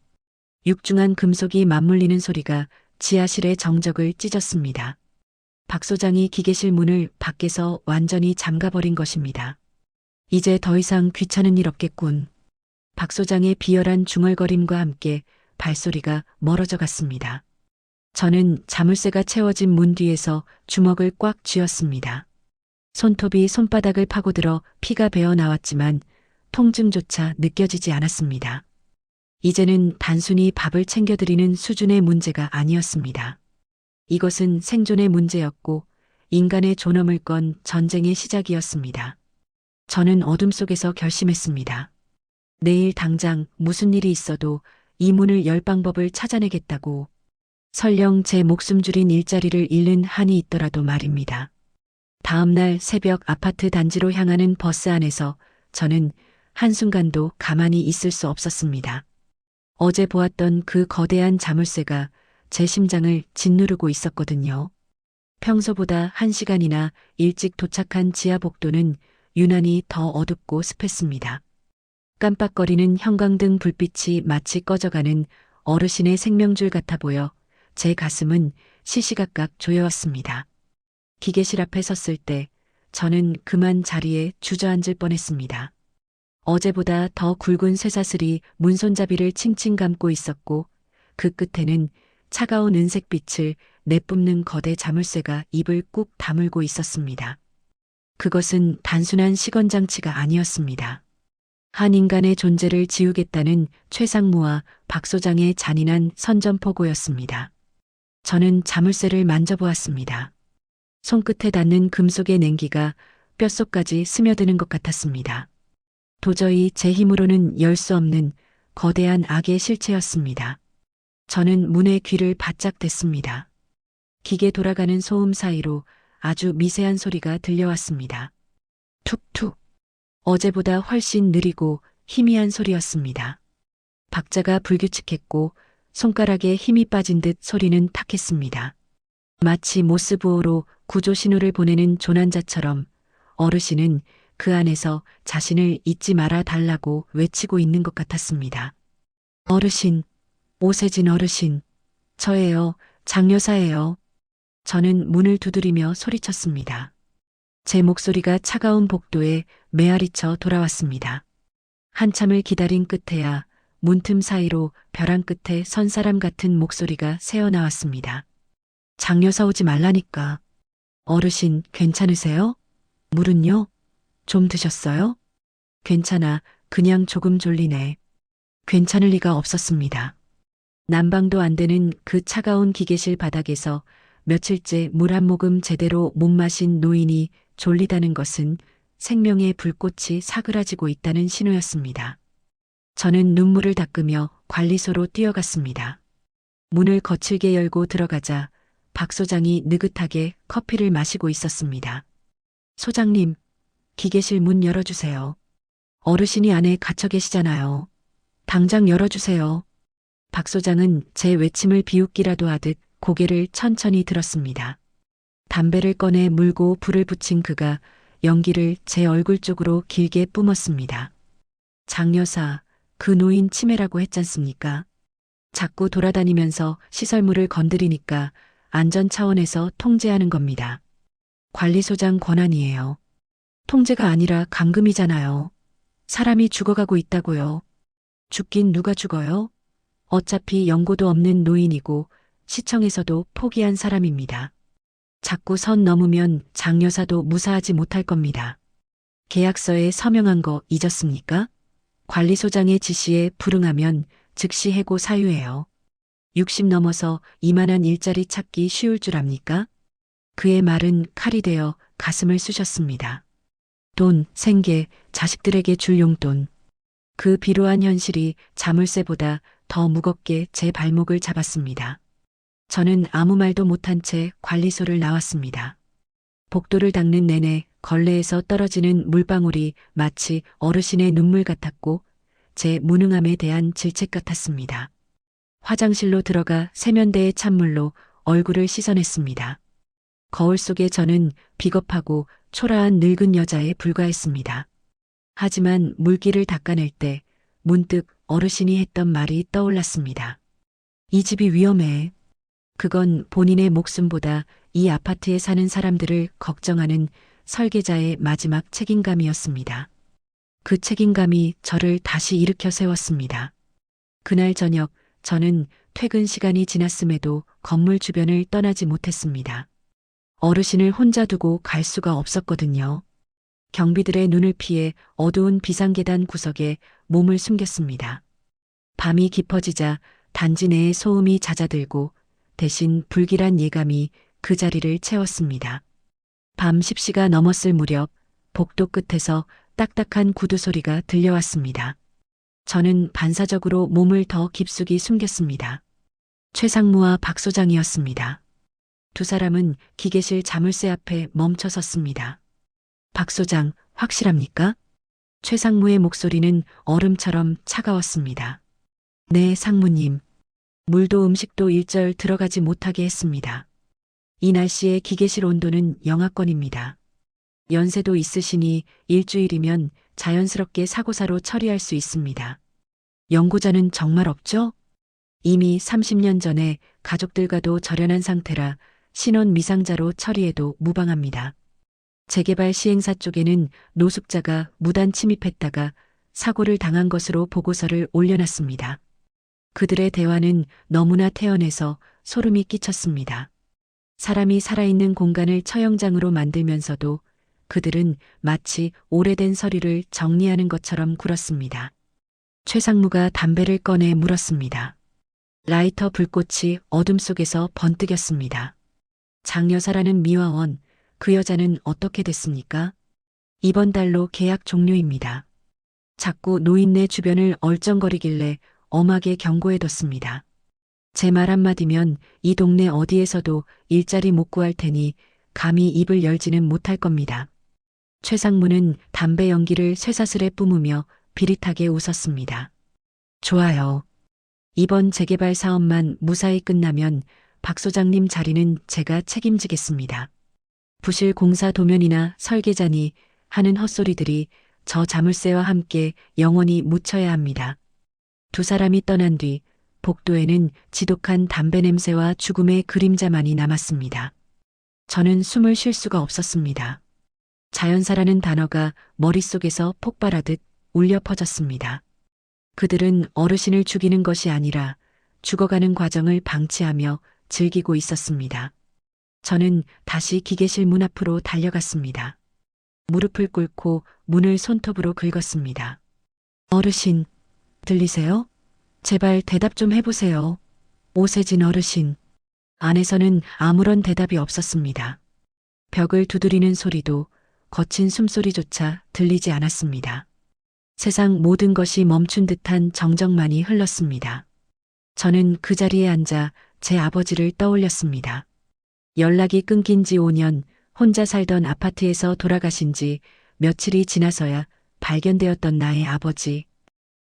육중한 금속이 맞물리는 소리가 지하실의 정적을 찢었습니다. 박 소장이 기계실 문을 밖에서 완전히 잠가버린 것입니다. 이제 더 이상 귀찮은 일 없겠군. 박 소장의 비열한 중얼거림과 함께 발소리가 멀어져 갔습니다. 저는 자물쇠가 채워진 문 뒤에서 주먹을 꽉 쥐었습니다. 손톱이 손바닥을 파고들어 피가 배어 나왔지만 통증조차 느껴지지 않았습니다. 이제는 단순히 밥을 챙겨드리는 수준의 문제가 아니었습니다. 이것은 생존의 문제였고 인간의 존엄을 건 전쟁의 시작이었습니다. 저는 어둠 속에서 결심했습니다. 내일 당장 무슨 일이 있어도 이 문을 열 방법을 찾아내겠다고. 설령 제 목숨 줄인 일자리를 잃는 한이 있더라도 말입니다. 다음 날 새벽 아파트 단지로 향하는 버스 안에서 저는 한순간도 가만히 있을 수 없었습니다. 어제 보았던 그 거대한 자물쇠가 제 심장을 짓누르고 있었거든요. 평소보다 1시간이나 일찍 도착한 지하 복도는 유난히 더 어둡고 습했습니다. 깜빡거리는 형광등 불빛이 마치 꺼져가는 어르신의 생명줄 같아 보여 제 가슴은 시시각각 조여왔습니다. 기계실 앞에 섰을 때 저는 그만 자리에 주저앉을 뻔했습니다. 어제보다 더 굵은 쇠사슬이 문손잡이를 칭칭 감고 있었고 그 끝에는 차가운 은색빛을 내뿜는 거대 자물쇠가 입을 꾹 다물고 있었습니다. 그것은 단순한 시건장치가 아니었습니다. 한 인간의 존재를 지우겠다는 최상무와 박 소장의 잔인한 선전포고였습니다. 저는 자물쇠를 만져보았습니다. 손끝에 닿는 금속의 냉기가 뼛속까지 스며드는 것 같았습니다. 도저히 제 힘으로는 열 수 없는 거대한 악의 실체였습니다. 저는 문의 귀를 바짝 댔습니다. 기계 돌아가는 소음 사이로 아주 미세한 소리가 들려왔습니다. 툭툭. 어제보다 훨씬 느리고 희미한 소리였습니다. 박자가 불규칙했고 손가락에 힘이 빠진 듯 소리는 탁했습니다. 마치 모스부호로 구조 신호를 보내는 조난자처럼 어르신은 그 안에서 자신을 잊지 말아 달라고 외치고 있는 것 같았습니다. 어르신, 오세진 어르신, 저예요, 장여사예요. 저는 문을 두드리며 소리쳤습니다. 제 목소리가 차가운 복도에 메아리쳐 돌아왔습니다. 한참을 기다린 끝에야 문틈 사이로 벼랑 끝에 선 사람 같은 목소리가 새어나왔습니다. 장여사 오지 말라니까. 어르신 괜찮으세요? 물은요? 좀 드셨어요? 괜찮아. 그냥 조금 졸리네. 괜찮을 리가 없었습니다. 난방도 안 되는 그 차가운 기계실 바닥에서 며칠째 물 한 모금 제대로 못 마신 노인이 졸리다는 것은 생명의 불꽃이 사그라지고 있다는 신호였습니다. 저는 눈물을 닦으며 관리소로 뛰어갔습니다. 문을 거칠게 열고 들어가자 박 소장이 느긋하게 커피를 마시고 있었습니다. 소장님, 기계실 문 열어주세요. 어르신이 안에 갇혀 계시잖아요. 당장 열어주세요. 박 소장은 제 외침을 비웃기라도 하듯 고개를 천천히 들었습니다. 담배를 꺼내 물고 불을 붙인 그가 연기를 제 얼굴 쪽으로 길게 뿜었습니다. 장여사, 그 노인 치매라고 했잖습니까? 자꾸 돌아다니면서 시설물을 건드리니까 안전 차원에서 통제하는 겁니다. 관리소장 권한이에요. 통제가 아니라 감금이잖아요. 사람이 죽어가고 있다고요. 죽긴 누가 죽어요? 어차피 연고도 없는 노인이고 시청에서도 포기한 사람입니다. 자꾸 선 넘으면 장여사도 무사하지 못할 겁니다. 계약서에 서명한 거 잊었습니까? 관리소장의 지시에 불응하면 즉시 해고 사유예요. 60 넘어서 이만한 일자리 찾기 쉬울 줄 압니까? 그의 말은 칼이 되어 가슴을 쑤셨습니다. 돈, 생계, 자식들에게 줄 용돈. 그 비루한 현실이 자물쇠보다 더 무겁게 제 발목을 잡았습니다. 저는 아무 말도 못한 채 관리소를 나왔습니다. 복도를 닦는 내내 걸레에서 떨어지는 물방울이 마치 어르신의 눈물 같았고 제 무능함에 대한 질책 같았습니다. 화장실로 들어가 세면대의 찬물로 얼굴을 씻어냈습니다. 거울 속에 저는 비겁하고 초라한 늙은 여자에 불과했습니다. 하지만 물기를 닦아낼 때 문득 어르신이 했던 말이 떠올랐습니다. 이 집이 위험해. 그건 본인의 목숨보다 이 아파트에 사는 사람들을 걱정하는 설계자의 마지막 책임감이었습니다. 그 책임감이 저를 다시 일으켜 세웠습니다. 그날 저녁 저는 퇴근 시간이 지났음에도 건물 주변을 떠나지 못했습니다. 어르신을 혼자 두고 갈 수가 없었거든요. 경비들의 눈을 피해 어두운 비상계단 구석에 몸을 숨겼습니다. 밤이 깊어지자 단지 내의 소음이 잦아들고 대신 불길한 예감이 그 자리를 채웠습니다. 밤 10시가 넘었을 무렵 복도 끝에서 딱딱한 구두 소리가 들려왔습니다. 저는 반사적으로 몸을 더 깊숙이 숨겼습니다. 최상무와 박 소장이었습니다. 두 사람은 기계실 자물쇠 앞에 멈춰 섰습니다. 박 소장, 확실합니까? 최상무의 목소리는 얼음처럼 차가웠습니다. 네, 상무님. 물도 음식도 일절 들어가지 못하게 했습니다. 이 날씨에 기계실 온도는 영하권입니다. 연세도 있으시니 일주일이면 자연스럽게 사고사로 처리할 수 있습니다. 연고자는 정말 없죠? 이미 30년 전에 가족들과도 절연한 상태라 신원 미상자로 처리해도 무방합니다. 재개발 시행사 쪽에는 노숙자가 무단 침입했다가 사고를 당한 것으로 보고서를 올려놨습니다. 그들의 대화는 너무나 태연해서 소름이 끼쳤습니다. 사람이 살아있는 공간을 처형장으로 만들면서도 그들은 마치 오래된 서류를 정리하는 것처럼 굴었습니다. 최상무가 담배를 꺼내 물었습니다. 라이터 불꽃이 어둠 속에서 번뜩였습니다. 장여사라는 미화원, 그 여자는 어떻게 됐습니까? 이번 달로 계약 종료입니다. 자꾸 노인네 주변을 얼쩡거리길래 엄하게 경고해뒀습니다. 제 말 한마디면 이 동네 어디에서도 일자리 못 구할 테니 감히 입을 열지는 못할 겁니다. 최상무는 담배 연기를 쇠사슬에 뿜으며 비릿하게 웃었습니다. 좋아요. 이번 재개발 사업만 무사히 끝나면 박 소장님 자리는 제가 책임지겠습니다. 부실 공사 도면이나 설계자니 하는 헛소리들이 저 자물쇠와 함께 영원히 묻혀야 합니다. 두 사람이 떠난 뒤 복도에는 지독한 담배 냄새와 죽음의 그림자만이 남았습니다. 저는 숨을 쉴 수가 없었습니다. 자연사라는 단어가 머릿속에서 폭발하듯 울려 퍼졌습니다. 그들은 어르신을 죽이는 것이 아니라 죽어가는 과정을 방치하며 즐기고 있었습니다. 저는 다시 기계실 문 앞으로 달려갔습니다. 무릎을 꿇고 문을 손톱으로 긁었습니다. 어르신, 들리세요? 제발 대답 좀 해보세요. 오세진 어르신. 안에서는 아무런 대답이 없었습니다. 벽을 두드리는 소리도 거친 숨소리조차 들리지 않았습니다. 세상 모든 것이 멈춘 듯한 정적만이 흘렀습니다. 저는 그 자리에 앉아 제 아버지를 떠올렸습니다. 연락이 끊긴 지 5년, 혼자 살던 아파트에서 돌아가신 지 며칠이 지나서야 발견되었던 나의 아버지.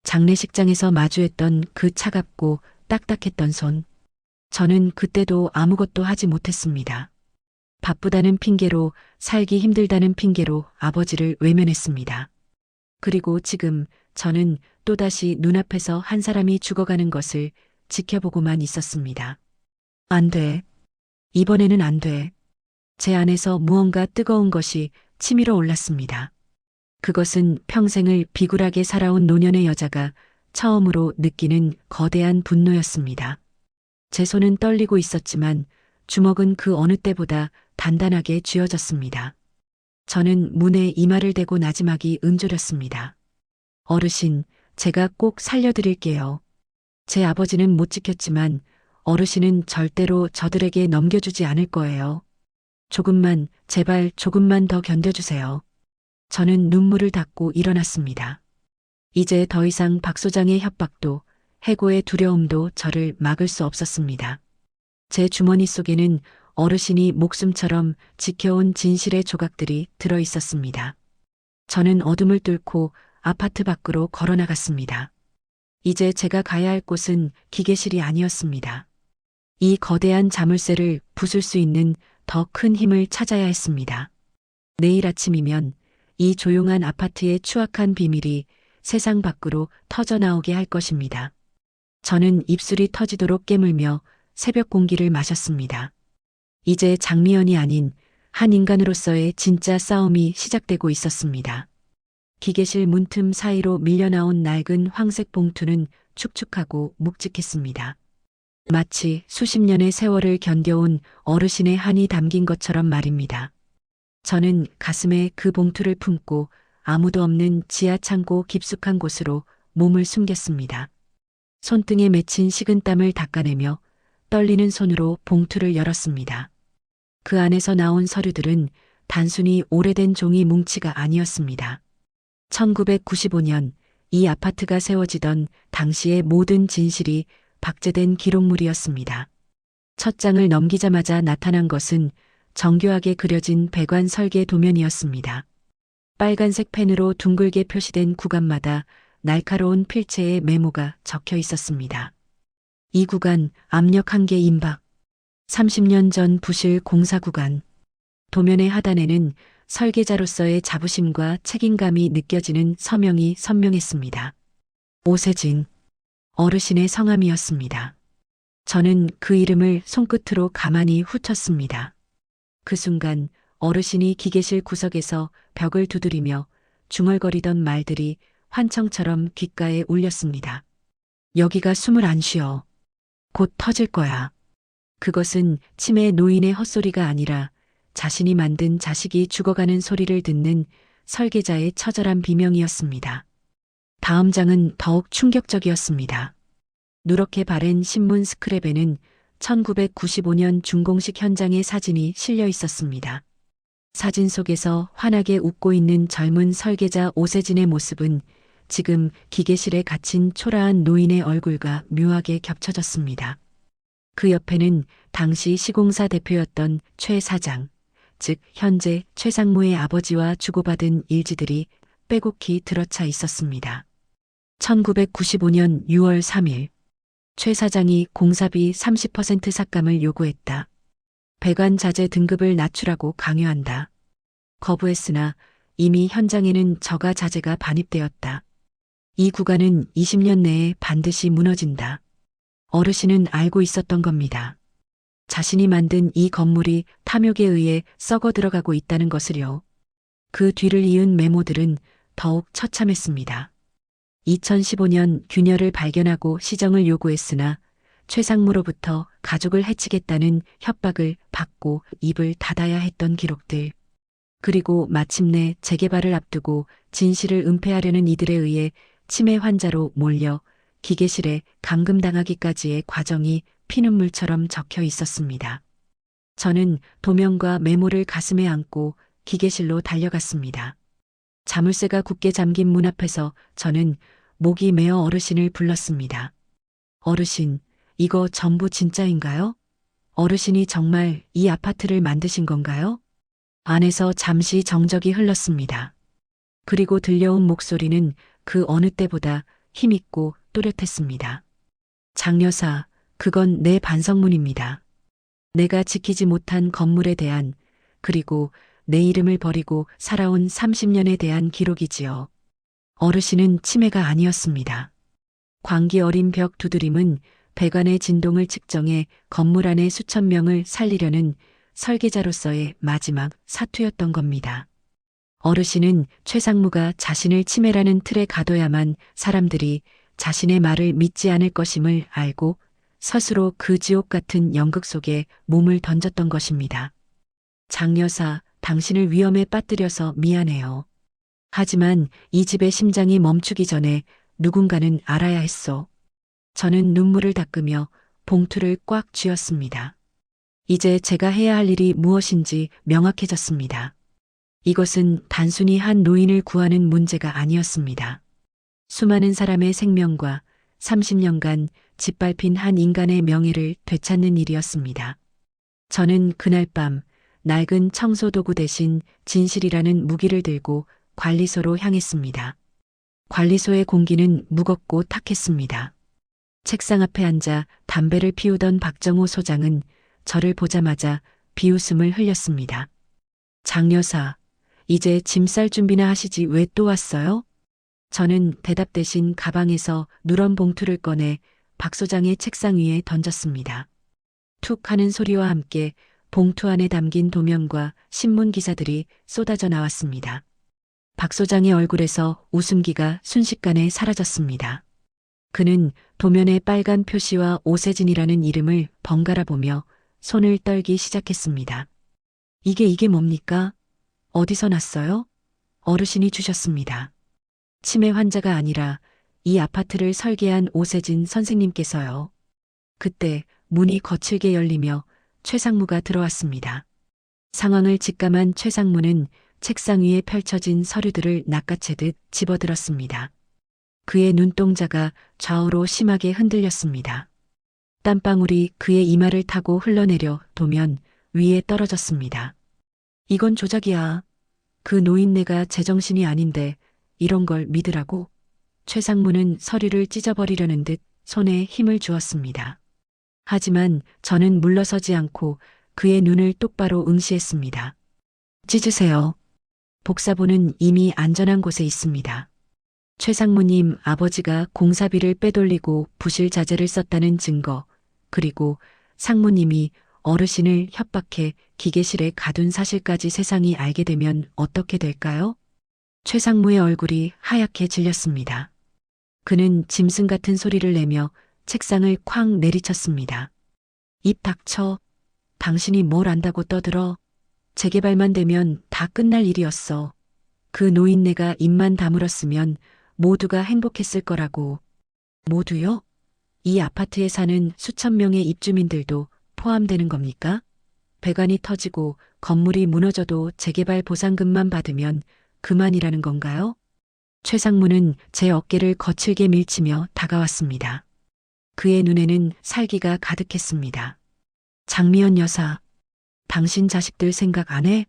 장례식장에서 마주했던 그 차갑고 딱딱했던 손. 저는 그때도 아무것도 하지 못했습니다. 바쁘다는 핑계로, 살기 힘들다는 핑계로 아버지를 외면했습니다. 그리고 지금 저는 또다시 눈앞에서 한 사람이 죽어가는 것을 지켜보고만 있었습니다. 안 돼. 이번에는 안 돼. 제 안에서 무언가 뜨거운 것이 치밀어 올랐습니다. 그것은 평생을 비굴하게 살아온 노년의 여자가 처음으로 느끼는 거대한 분노였습니다. 제 손은 떨리고 있었지만 주먹은 그 어느 때보다 단단하게 쥐어졌습니다. 저는 문에 이마를 대고 나지막이 음조렸습니다. 어르신, 제가 꼭 살려드릴게요. 제 아버지는 못 지켰지만 어르신은 절대로 저들에게 넘겨주지 않을 거예요. 조금만, 제발 조금만 더 견뎌주세요. 저는 눈물을 닦고 일어났습니다. 이제 더 이상 박 소장의 협박도 해고의 두려움도 저를 막을 수 없었습니다. 제 주머니 속에는 어르신이 목숨처럼 지켜온 진실의 조각들이 들어 있었습니다. 저는 어둠을 뚫고 아파트 밖으로 걸어 나갔습니다. 이제 제가 가야 할 곳은 기계실이 아니었습니다. 이 거대한 자물쇠를 부술 수 있는 더 큰 힘을 찾아야 했습니다. 내일 아침이면 이 조용한 아파트의 추악한 비밀이 세상 밖으로 터져나오게 할 것입니다. 저는 입술이 터지도록 깨물며 새벽 공기를 마셨습니다. 이제 장미연이 아닌 한 인간으로서의 진짜 싸움이 시작되고 있었습니다. 기계실 문틈 사이로 밀려나온 낡은 황색 봉투는 축축하고 묵직했습니다. 마치 수십 년의 세월을 견뎌온 어르신의 한이 담긴 것처럼 말입니다. 저는 가슴에 그 봉투를 품고 아무도 없는 지하 창고 깊숙한 곳으로 몸을 숨겼습니다. 손등에 맺힌 식은땀을 닦아내며 떨리는 손으로 봉투를 열었습니다. 그 안에서 나온 서류들은 단순히 오래된 종이 뭉치가 아니었습니다. 1995년 이 아파트가 세워지던 당시의 모든 진실이 박제된 기록물이었습니다. 첫 장을 넘기자마자 나타난 것은 정교하게 그려진 배관 설계 도면이었습니다. 빨간색 펜으로 둥글게 표시된 구간마다 날카로운 필체의 메모가 적혀 있었습니다. 이 구간 압력 한계 임박. 30년 전 부실 공사 구간. 도면의 하단에는 설계자로서의 자부심과 책임감이 느껴지는 서명이 선명했습니다. 오세진. 어르신의 성함이었습니다. 저는 그 이름을 손끝으로 가만히 훑었습니다. 그 순간 어르신이 기계실 구석에서 벽을 두드리며 중얼거리던 말들이 환청처럼 귓가에 울렸습니다. 여기가 숨을 안 쉬어. 곧 터질 거야. 그것은 치매 노인의 헛소리가 아니라 자신이 만든 자식이 죽어가는 소리를 듣는 설계자의 처절한 비명이었습니다. 다음 장은 더욱 충격적이었습니다. 누렇게 바랜 신문 스크랩에는 1995년 준공식 현장의 사진이 실려 있었습니다. 사진 속에서 환하게 웃고 있는 젊은 설계자 오세진의 모습은 지금 기계실에 갇힌 초라한 노인의 얼굴과 묘하게 겹쳐졌습니다. 그 옆에는 당시 시공사 대표였던 최 사장, 즉 현재 최상무의 아버지와 주고받은 일지들이 빼곡히 들어차 있었습니다. 1995년 6월 3일 최 사장이 공사비 30% 삭감을 요구했다. 배관 자재 등급을 낮추라고 강요한다. 거부했으나 이미 현장에는 저가 자재가 반입되었다. 이 구간은 20년 내에 반드시 무너진다. 어르신은 알고 있었던 겁니다. 자신이 만든 이 건물이 탐욕에 의해 썩어 들어가고 있다는 것을요. 그 뒤를 이은 메모들은 더욱 처참했습니다. 2015년 균열을 발견하고 시정을 요구했으나 최상무로부터 가족을 해치겠다는 협박을 받고 입을 닫아야 했던 기록들. 그리고 마침내 재개발을 앞두고 진실을 은폐하려는 이들에 의해 치매 환자로 몰려 기계실에 감금당하기까지의 과정이 피눈물처럼 적혀 있었습니다. 저는 도면과 메모를 가슴에 안고 기계실로 달려갔습니다. 자물쇠가 굳게 잠긴 문 앞에서 저는 목이 메어 어르신을 불렀습니다. 어르신, 이거 전부 진짜인가요? 어르신이 정말 이 아파트를 만드신 건가요? 안에서 잠시 정적이 흘렀습니다. 그리고 들려온 목소리는 그 어느 때보다 힘있고 또렷했습니다. 장여사, 그건 내 반성문입니다. 내가 지키지 못한 건물에 대한, 그리고 내 이름을 버리고 살아온 30년에 대한 기록이지요. 어르신은 치매가 아니었습니다. 광기 어린 벽 두드림은 배관의 진동을 측정해 건물 안의 수천 명을 살리려는 설계자로서의 마지막 사투였던 겁니다. 어르신은 최상무가 자신을 치매라는 틀에 가둬야만 사람들이 자신의 말을 믿지 않을 것임을 알고 스스로 그 지옥 같은 연극 속에 몸을 던졌던 것입니다. 장여사, 당신을 위험에 빠뜨려서 미안해요. 하지만 이 집의 심장이 멈추기 전에 누군가는 알아야 했소. 저는 눈물을 닦으며 봉투를 꽉 쥐었습니다. 이제 제가 해야 할 일이 무엇인지 명확해졌습니다. 이것은 단순히 한 노인을 구하는 문제가 아니었습니다. 수많은 사람의 생명과 30년간 짓밟힌 한 인간의 명예를 되찾는 일이었습니다. 저는 그날 밤 낡은 청소도구 대신 진실이라는 무기를 들고 관리소로 향했습니다. 관리소의 공기는 무겁고 탁했습니다. 책상 앞에 앉아 담배를 피우던 박정호 소장은 저를 보자마자 비웃음을 흘렸습니다. 장여사, 이제 짐 쌀 준비나 하시지 왜 또 왔어요? 저는 대답 대신 가방에서 누런 봉투를 꺼내 박 소장의 책상 위에 던졌습니다. 툭 하는 소리와 함께 봉투 안에 담긴 도면과 신문 기사들이 쏟아져 나왔습니다. 박 소장의 얼굴에서 웃음기가 순식간에 사라졌습니다. 그는 도면의 빨간 표시와 오세진이라는 이름을 번갈아 보며 손을 떨기 시작했습니다. 이게 뭡니까? 어디서 났어요? 어르신이 주셨습니다. 치매 환자가 아니라 이 아파트를 설계한 오세진 선생님께서요. 그때 문이 거칠게 열리며 최상무가 들어왔습니다. 상황을 직감한 최상무는 책상 위에 펼쳐진 서류들을 낚아채듯 집어들었습니다. 그의 눈동자가 좌우로 심하게 흔들렸습니다. 땀방울이 그의 이마를 타고 흘러내려 도면 위에 떨어졌습니다. 이건 조작이야. 그 노인네가 제정신이 아닌데 이런 걸 믿으라고? 최상무는 서류를 찢어버리려는 듯 손에 힘을 주었습니다. 하지만 저는 물러서지 않고 그의 눈을 똑바로 응시했습니다. 찢으세요. 복사본은 이미 안전한 곳에 있습니다. 최상무님 아버지가 공사비를 빼돌리고 부실 자재를 썼다는 증거, 그리고 상무님이 어르신을 협박해 기계실에 가둔 사실까지 세상이 알게 되면 어떻게 될까요? 최상무의 얼굴이 하얗게 질렸습니다. 그는 짐승 같은 소리를 내며 책상을 쾅 내리쳤습니다. 입 닥쳐. 당신이 뭘 안다고 떠들어. 재개발만 되면 다 끝날 일이었어. 그 노인네가 입만 다물었으면 모두가 행복했을 거라고. 모두요? 이 아파트에 사는 수천 명의 입주민들도 포함되는 겁니까? 배관이 터지고 건물이 무너져도 재개발 보상금만 받으면 그만이라는 건가요? 최상무는 제 어깨를 거칠게 밀치며 다가왔습니다. 그의 눈에는 살기가 가득했습니다. 장미연 여사, 당신 자식들 생각 안 해?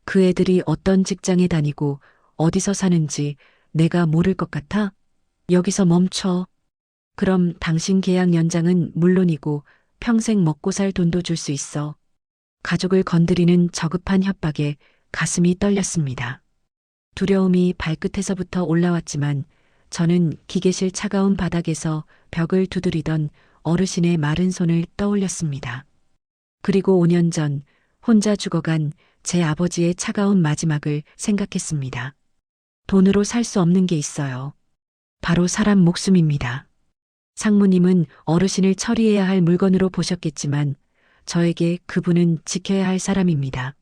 그 애들이 어떤 직장에 다니고 어디서 사는지 내가 모를 것 같아? 여기서 멈춰. 그럼 당신 계약 연장은 물론이고 평생 먹고 살 돈도 줄 수 있어. 가족을 건드리는 저급한 협박에 가슴이 떨렸습니다. 두려움이 발끝에서부터 올라왔지만 저는 기계실 차가운 바닥에서 벽을 두드리던 어르신의 마른 손을 떠올렸습니다. 그리고 5년 전 혼자 죽어간 제 아버지의 차가운 마지막을 생각했습니다. 돈으로 살 수 없는 게 있어요. 바로 사람 목숨입니다. 상무님은 어르신을 처리해야 할 물건으로 보셨겠지만 저에게 그분은 지켜야 할 사람입니다.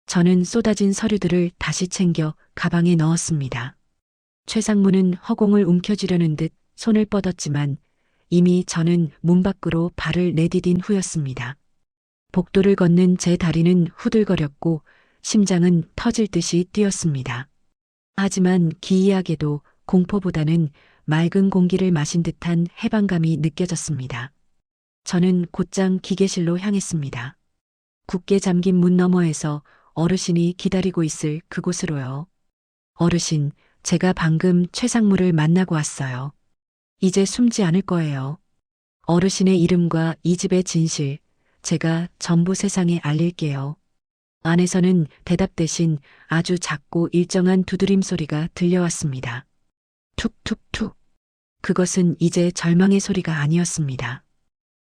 저는 쏟아진 서류들을 다시 챙겨 가방에 넣었습니다. 최상무는 허공을 움켜쥐려는 듯 손을 뻗었지만 이미 저는 문 밖으로 발을 내디딘 후였습니다. 복도를 걷는 제 다리는 후들거렸고 심장은 터질 듯이 뛰었습니다. 하지만 기이하게도 공포보다는 맑은 공기를 마신 듯한 해방감이 느껴졌습니다. 저는 곧장 기계실로 향했습니다. 굳게 잠긴 문 너머에서 어르신이 기다리고 있을 그곳으로요. 어르신, 제가 방금 최상무를 만나고 왔어요. 이제 숨지 않을 거예요. 어르신의 이름과 이 집의 진실, 제가 전부 세상에 알릴게요. 안에서는 대답 대신 아주 작고 일정한 두드림 소리가 들려왔습니다. 툭툭툭. 그것은 이제 절망의 소리가 아니었습니다.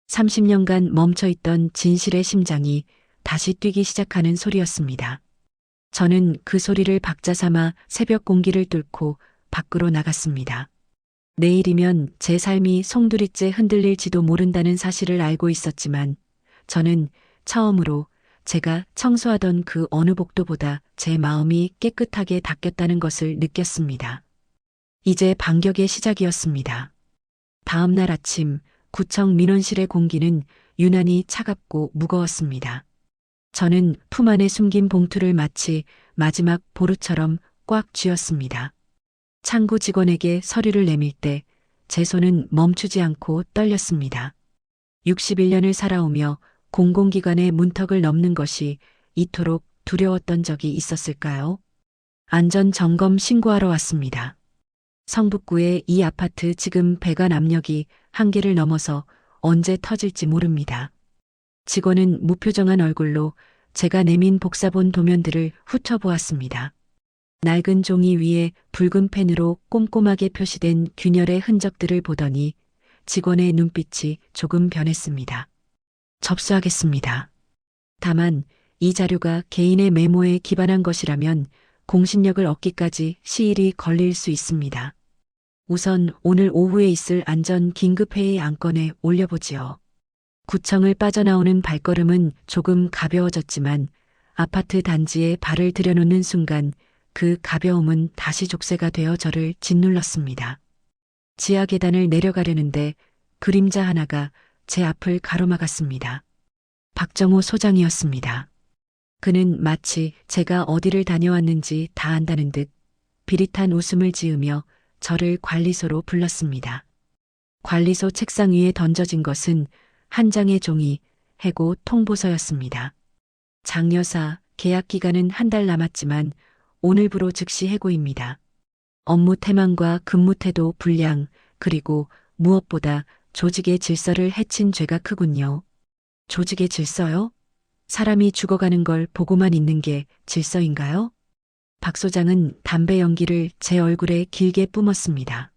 30년간 멈춰있던 진실의 심장이 다시 뛰기 시작하는 소리였습니다. 저는 그 소리를 박자 삼아 새벽 공기를 뚫고 밖으로 나갔습니다. 내일이면 제 삶이 송두리째 흔들릴지도 모른다는 사실을 알고 있었지만 저는 처음으로 제가 청소하던 그 어느 복도보다 제 마음이 깨끗하게 닦였다는 것을 느꼈습니다. 이제 반격의 시작이었습니다. 다음 날 아침 구청 민원실의 공기는 유난히 차갑고 무거웠습니다. 저는 품 안에 숨긴 봉투를 마치 마지막 보루처럼 꽉 쥐었습니다. 창구 직원에게 서류를 내밀 때 제 손은 멈추지 않고 떨렸습니다. 61년을 살아오며 공공기관의 문턱을 넘는 것이 이토록 두려웠던 적이 있었을까요? 안전점검 신고하러 왔습니다. 성북구의 이 아파트 지금 배관 압력이 한계를 넘어서 언제 터질지 모릅니다. 직원은 무표정한 얼굴로 제가 내민 복사본 도면들을 훑어보았습니다. 낡은 종이 위에 붉은 펜으로 꼼꼼하게 표시된 균열의 흔적들을 보더니 직원의 눈빛이 조금 변했습니다. 접수하겠습니다. 다만 이 자료가 개인의 메모에 기반한 것이라면 공신력을 얻기까지 시일이 걸릴 수 있습니다. 우선 오늘 오후에 있을 안전 긴급회의 안건에 올려보지요. 구청을 빠져나오는 발걸음은 조금 가벼워졌지만 아파트 단지에 발을 들여놓는 순간 그 가벼움은 다시 족쇄가 되어 저를 짓눌렀습니다. 지하 계단을 내려가려는데 그림자 하나가 제 앞을 가로막았습니다. 박정호 소장이었습니다. 그는 마치 제가 어디를 다녀왔는지 다 안다는 듯 비릿한 웃음을 지으며 저를 관리소로 불렀습니다. 관리소 책상 위에 던져진 것은 한 장의 종이 해고 통보서였습니다. 장 여사, 계약 기간은 한 달 남았지만 오늘부로 즉시 해고입니다. 업무 태만과 근무 태도 불량, 그리고 무엇보다 조직의 질서를 해친 죄가 크군요. 조직의 질서요? 사람이 죽어가는 걸 보고만 있는 게 질서인가요? 박 소장은 담배 연기를 제 얼굴에 길게 뿜었습니다.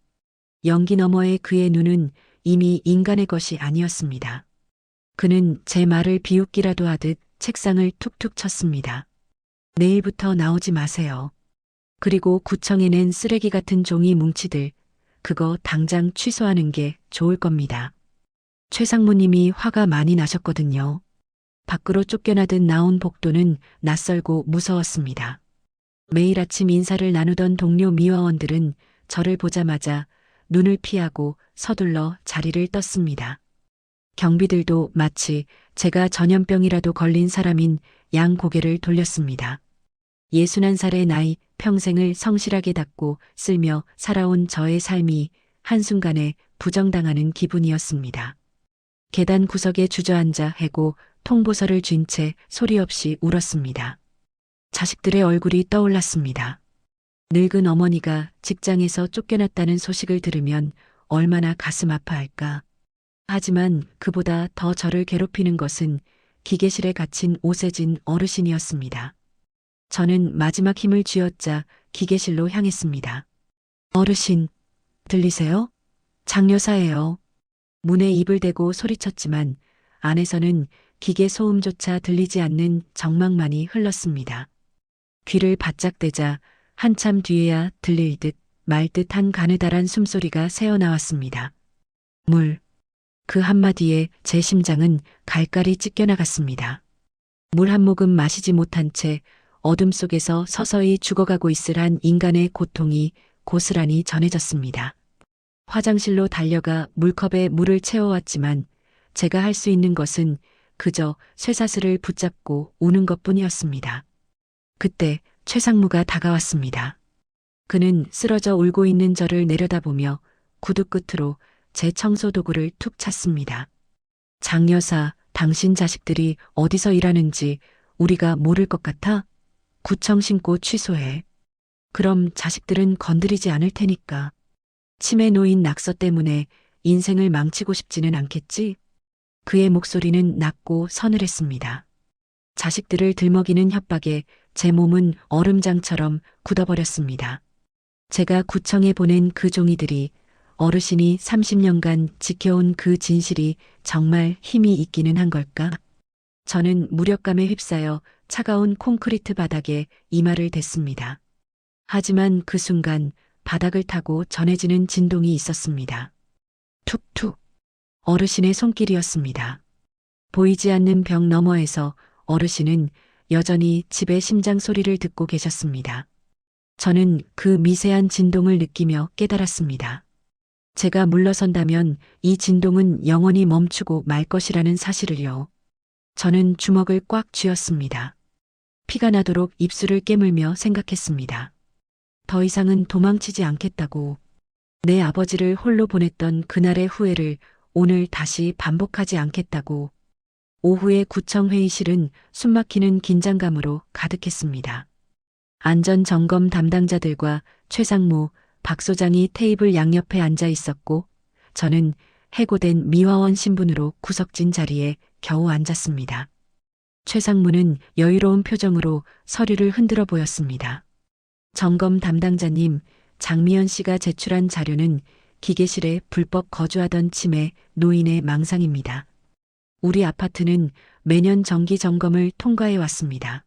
연기 너머의 그의 눈은 이미 인간의 것이 아니었습니다. 그는 제 말을 비웃기라도 하듯 책상을 툭툭 쳤습니다. 내일부터 나오지 마세요. 그리고 구청에 낸 쓰레기 같은 종이 뭉치들, 그거 당장 취소하는 게 좋을 겁니다. 최 상무님이 화가 많이 나셨거든요. 밖으로 쫓겨나듯 나온 복도는 낯설고 무서웠습니다. 매일 아침 인사를 나누던 동료 미화원들은 저를 보자마자 눈을 피하고 서둘러 자리를 떴습니다. 경비들도 마치 제가 전염병이라도 걸린 사람인 양 고개를 돌렸습니다. 61살의 나이, 평생을 성실하게 닦고 쓸며 살아온 저의 삶이 한순간에 부정당하는 기분이었습니다. 계단 구석에 주저앉아 해고 통보서를 쥔 채 소리 없이 울었습니다. 자식들의 얼굴이 떠올랐습니다. 늙은 어머니가 직장에서 쫓겨났다는 소식을 들으면 얼마나 가슴 아파할까. 하지만 그보다 더 저를 괴롭히는 것은 기계실에 갇힌 오세진 어르신이었습니다. 저는 마지막 힘을 쥐어짜 기계실로 향했습니다. 어르신, 들리세요? 장여사예요. 문에 입을 대고 소리쳤지만 안에서는 기계 소음조차 들리지 않는 정막만이 흘렀습니다. 귀를 바짝 대자 한참 뒤에야 들릴 듯 말 듯한 가느다란 숨소리가 새어나왔습니다. 물. 그 한마디에 제 심장은 갈갈이 찢겨나갔습니다. 물 한 모금 마시지 못한 채 어둠 속에서 서서히 죽어가고 있을 한 인간의 고통이 고스란히 전해졌습니다. 화장실로 달려가 물컵에 물을 채워왔지만 제가 할 수 있는 것은 그저 쇠사슬을 붙잡고 우는 것뿐이었습니다. 그때 최 상무가 다가왔습니다. 그는 쓰러져 울고 있는 저를 내려다보며 구두 끝으로 제 청소 도구를 툭 찼습니다. 장 여사, 당신 자식들이 어디서 일하는지 우리가 모를 것 같아? 구청 신고 취소해. 그럼 자식들은 건드리지 않을 테니까. 치매 놓인 낙서 때문에 인생을 망치고 싶지는 않겠지? 그의 목소리는 낮고 서늘했습니다. 자식들을 들먹이는 협박에 제 몸은 얼음장처럼 굳어버렸습니다. 제가 구청에 보낸 그 종이들이 어르신이 30년간 지켜온 그 진실이 정말 힘이 있기는 한 걸까? 저는 무력감에 휩싸여 차가운 콘크리트 바닥에 이마를 댔습니다. 하지만 그 순간 바닥을 타고 전해지는 진동이 있었습니다. 툭툭. 어르신의 손길이었습니다. 보이지 않는 벽 너머에서 어르신은 여전히 집의 심장 소리를 듣고 계셨습니다. 저는 그 미세한 진동을 느끼며 깨달았습니다. 제가 물러선다면 이 진동은 영원히 멈추고 말 것이라는 사실을요. 저는 주먹을 꽉 쥐었습니다. 피가 나도록 입술을 깨물며 생각했습니다. 더 이상은 도망치지 않겠다고. 내 아버지를 홀로 보냈던 그날의 후회를 오늘 다시 반복하지 않겠다고. 오후의 구청 회의실은 숨막히는 긴장감으로 가득했습니다. 안전점검 담당자들과 최 상무, 박 소장이 테이블 양옆에 앉아 있었고 저는 해고된 미화원 신분으로 구석진 자리에 겨우 앉았습니다. 최 상무는 여유로운 표정으로 서류를 흔들어 보였습니다. 점검 담당자님, 장미연 씨가 제출한 자료는 기계실에 불법 거주하던 치매 노인의 망상입니다. 우리 아파트는 매년 정기 점검을 통과해 왔습니다.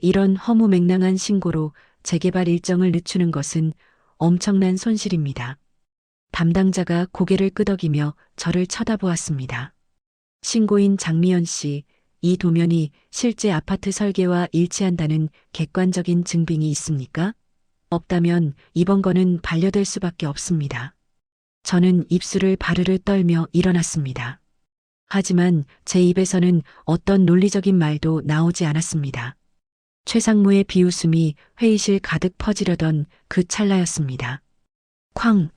이런 허무맹랑한 신고로 재개발 일정을 늦추는 것은 엄청난 손실입니다. 담당자가 고개를 끄덕이며 저를 쳐다보았습니다. 신고인 장미연 씨, 이 도면이 실제 아파트 설계와 일치한다는 객관적인 증빙이 있습니까? 없다면 이번 건은 반려될 수밖에 없습니다. 저는 입술을 바르르 떨며 일어났습니다. 하지만 제 입에서는 어떤 논리적인 말도 나오지 않았습니다. 최 상무의 비웃음이 회의실 가득 퍼지려던 그 찰나였습니다. 쾅!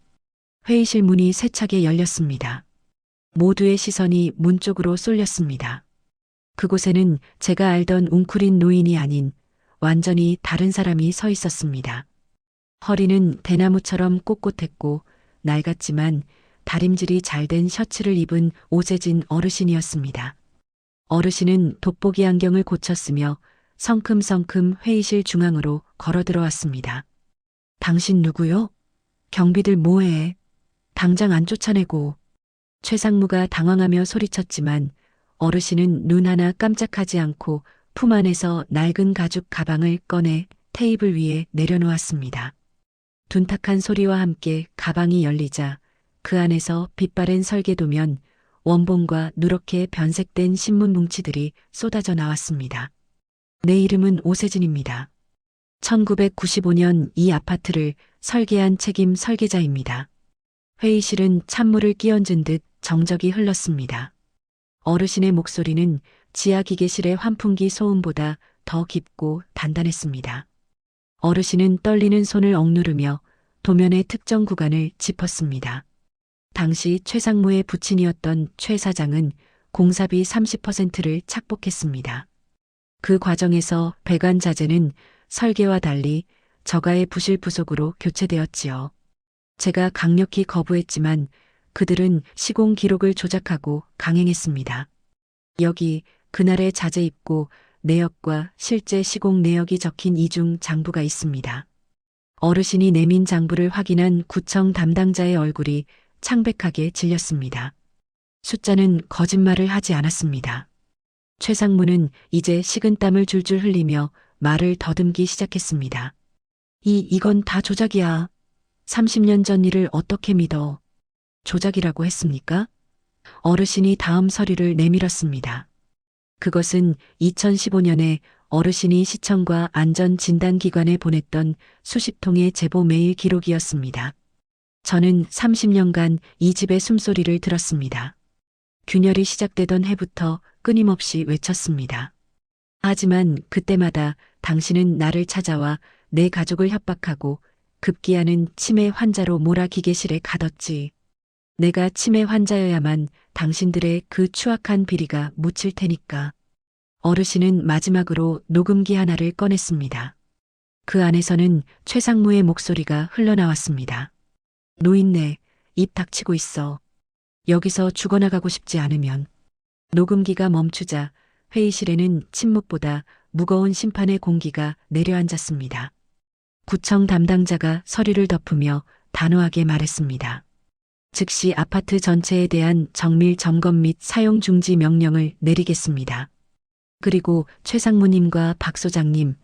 회의실 문이 세차게 열렸습니다. 모두의 시선이 문 쪽으로 쏠렸습니다. 그곳에는 제가 알던 웅크린 노인이 아닌 완전히 다른 사람이 서 있었습니다. 허리는 대나무처럼 꼿꼿했고 낡았지만 다림질이 잘 된 셔츠를 입은 오세진 어르신이었습니다. 어르신은 돋보기 안경을 고쳤으며 성큼성큼 회의실 중앙으로 걸어 들어왔습니다. 당신 누구요? 경비들 뭐해? 당장 안 쫓아내고. 최상무가 당황하며 소리쳤지만 어르신은 눈 하나 깜짝하지 않고 품 안에서 낡은 가죽 가방을 꺼내 테이블 위에 내려놓았습니다. 둔탁한 소리와 함께 가방이 열리자 그 안에서 빛바랜 설계도면, 원본과 누렇게 변색된 신문 뭉치들이 쏟아져 나왔습니다. 내 이름은 오세진입니다. 1995년 이 아파트를 설계한 책임 설계자입니다. 회의실은 찬물을 끼얹은 듯 정적이 흘렀습니다. 어르신의 목소리는 지하 기계실의 환풍기 소음보다 더 깊고 단단했습니다. 어르신은 떨리는 손을 억누르며 도면의 특정 구간을 짚었습니다. 당시 최상무의 부친이었던 최 사장은 공사비 30%를 착복했습니다. 그 과정에서 배관 자재는 설계와 달리 저가의 부실 부속으로 교체되었지요. 제가 강력히 거부했지만 그들은 시공 기록을 조작하고 강행했습니다. 여기 그날의 자재 입고 내역과 실제 시공 내역이 적힌 이중 장부가 있습니다. 어르신이 내민 장부를 확인한 구청 담당자의 얼굴이 창백하게 질렸습니다. 숫자는 거짓말을 하지 않았습니다. 최상무는 이제 식은땀을 줄줄 흘리며 말을 더듬기 시작했습니다. 이건 다 조작이야. 30년 전 일을 어떻게 믿어? 조작이라고 했습니까? 어르신이 다음 서류를 내밀었습니다. 그것은 2015년에 어르신이 시청과 안전진단기관에 보냈던 수십 통의 제보 메일 기록이었습니다. 저는 30년간 이 집의 숨소리를 들었습니다. 균열이 시작되던 해부터 끊임없이 외쳤습니다. 하지만 그때마다 당신은 나를 찾아와 내 가족을 협박하고 급기야는 치매 환자로 몰아 기계실에 가뒀지. 내가 치매 환자여야만 당신들의 그 추악한 비리가 묻힐 테니까. 어르신은 마지막으로 녹음기 하나를 꺼냈습니다. 그 안에서는 최상무의 목소리가 흘러나왔습니다. 노인네, 입 닥치고 있어. 여기서 죽어나가고 싶지 않으면. 녹음기가 멈추자 회의실에는 침묵보다 무거운 심판의 공기가 내려앉았습니다. 구청 담당자가 서류를 덮으며 단호하게 말했습니다. 즉시 아파트 전체에 대한 정밀 점검 및 사용 중지 명령을 내리겠습니다. 그리고 최상무님과 박 소장님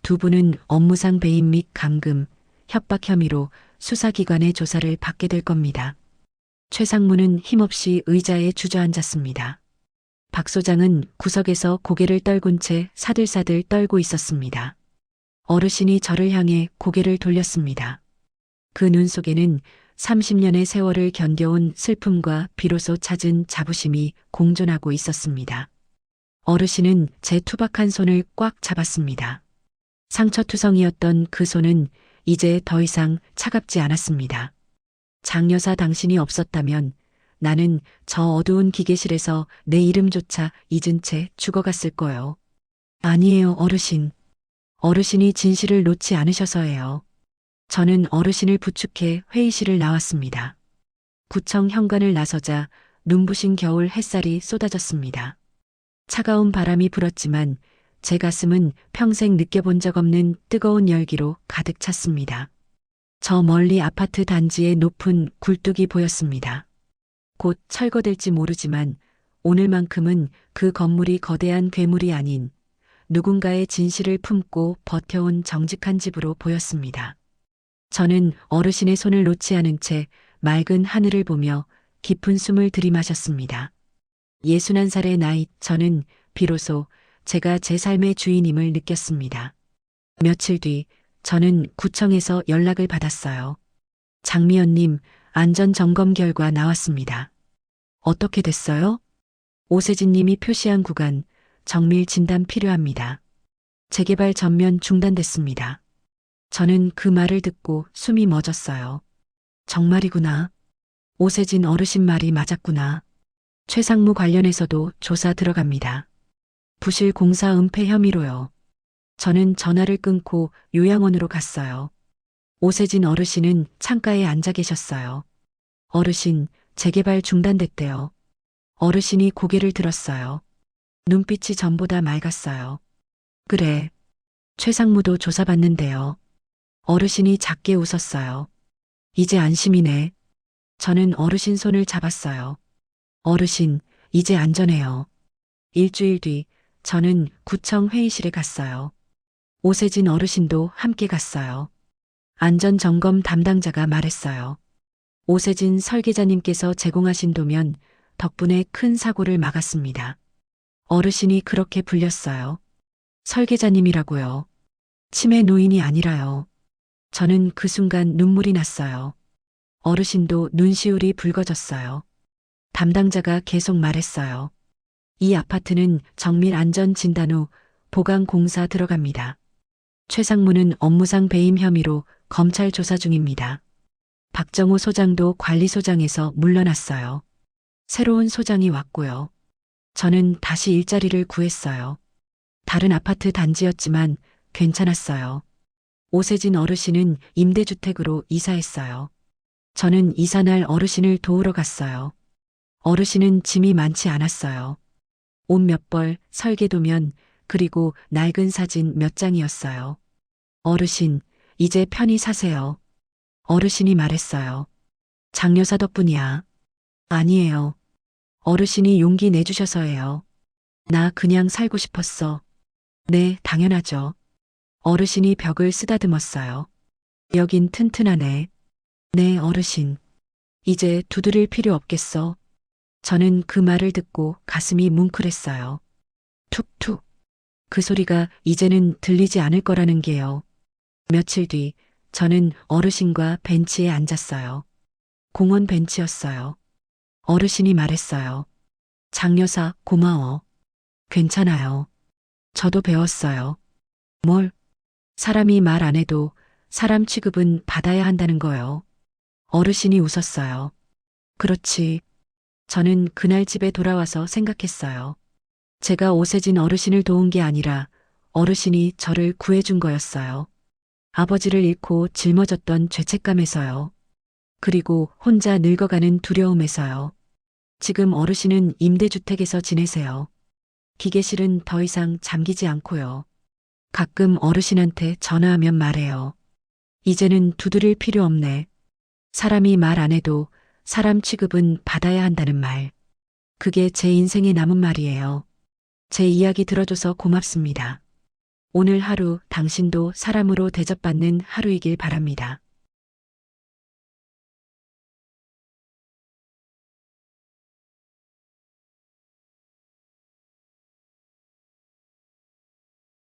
두 분은 업무상 배임 및 감금, 협박 혐의로 수사기관의 조사를 받게 될 겁니다. 최상무는 힘없이 의자에 주저앉았습니다. 박 소장은 구석에서 고개를 떨군 채 사들사들 떨고 있었습니다. 어르신이 저를 향해 고개를 돌렸습니다. 그 눈 속에는 30년의 세월을 견뎌온 슬픔과 비로소 찾은 자부심이 공존하고 있었습니다. 어르신은 제 투박한 손을 꽉 잡았습니다. 상처투성이었던 그 손은 이제 더 이상 차갑지 않았습니다. 장여사 당신이 없었다면 나는 저 어두운 기계실에서 내 이름조차 잊은 채 죽어갔을 거요. 아니에요, 어르신. 어르신이 진실을 놓지 않으셔서예요. 저는 어르신을 부축해 회의실을 나왔습니다. 구청 현관을 나서자 눈부신 겨울 햇살이 쏟아졌습니다. 차가운 바람이 불었지만 제 가슴은 평생 느껴본 적 없는 뜨거운 열기로 가득 찼습니다. 저 멀리 아파트 단지의 높은 굴뚝이 보였습니다. 곧 철거될지 모르지만 오늘만큼은 그 건물이 거대한 괴물이 아닌 누군가의 진실을 품고 버텨온 정직한 집으로 보였습니다. 저는 어르신의 손을 놓지 않은 채 맑은 하늘을 보며 깊은 숨을 들이마셨습니다. 61살의 나이 저는 비로소 제가 제 삶의 주인임을 느꼈습니다. 며칠 뒤 저는 구청에서 연락을 받았어요. 장미연님, 안전점검 결과 나왔습니다. 어떻게 됐어요? 오세진님이 표시한 구간, 정밀 진단 필요합니다. 재개발 전면 중단됐습니다. 저는 그 말을 듣고 숨이 멎었어요. 정말이구나. 오세진 어르신 말이 맞았구나. 최상무 관련해서도 조사 들어갑니다. 부실 공사 은폐 혐의로요. 저는 전화를 끊고 요양원으로 갔어요. 오세진 어르신은 창가에 앉아 계셨어요. 어르신, 재개발 중단됐대요. 어르신이 고개를 들었어요. 눈빛이 전보다 맑았어요. 그래. 최상무도 조사받는데요. 어르신이 작게 웃었어요. 이제 안심이네. 저는 어르신 손을 잡았어요. 어르신, 이제 안전해요. 일주일 뒤 저는 구청 회의실에 갔어요. 오세진 어르신도 함께 갔어요. 안전점검 담당자가 말했어요. 오세진 설계자님께서 제공하신 도면 덕분에 큰 사고를 막았습니다. 어르신이 그렇게 불렸어요. 설계자님이라고요. 치매 노인이 아니라요. 저는 그 순간 눈물이 났어요. 어르신도 눈시울이 붉어졌어요. 담당자가 계속 말했어요. 이 아파트는 정밀 안전 진단 후 보강 공사 들어갑니다. 최상무는 업무상 배임 혐의로 검찰 조사 중입니다. 박정호 소장도 관리소장에서 물러났어요. 새로운 소장이 왔고요. 저는 다시 일자리를 구했어요. 다른 아파트 단지였지만 괜찮았어요. 오세진 어르신은 임대주택으로 이사했어요. 저는 이사날 어르신을 도우러 갔어요. 어르신은 짐이 많지 않았어요. 옷 몇 벌, 설계도면, 그리고 낡은 사진 몇 장이었어요. 어르신, 이제 편히 사세요. 어르신이 말했어요. 장여사 덕분이야. 아니에요. 어르신이 용기 내주셔서예요. 나 그냥 살고 싶었어. 네, 당연하죠. 어르신이 벽을 쓰다듬었어요. 여긴 튼튼하네. 네, 어르신. 이제 두드릴 필요 없겠어. 저는 그 말을 듣고 가슴이 뭉클했어요. 툭툭. 그 소리가 이제는 들리지 않을 거라는 게요. 며칠 뒤 저는 어르신과 벤치에 앉았어요. 공원 벤치였어요. 어르신이 말했어요. 장여사 고마워. 괜찮아요. 저도 배웠어요. 뭘? 사람이 말 안 해도 사람 취급은 받아야 한다는 거요. 어르신이 웃었어요. 그렇지. 저는 그날 집에 돌아와서 생각했어요. 제가 오세진 어르신을 도운 게 아니라 어르신이 저를 구해준 거였어요. 아버지를 잃고 짊어졌던 죄책감에서요. 그리고 혼자 늙어가는 두려움에서요. 지금 어르신은 임대주택에서 지내세요. 기계실은 더 이상 잠기지 않고요. 가끔 어르신한테 전화하면 말해요. 이제는 두드릴 필요 없네. 사람이 말 안 해도 사람 취급은 받아야 한다는 말. 그게 제 인생에 남은 말이에요. 제 이야기 들어줘서 고맙습니다. 오늘 하루 당신도 사람으로 대접받는 하루이길 바랍니다.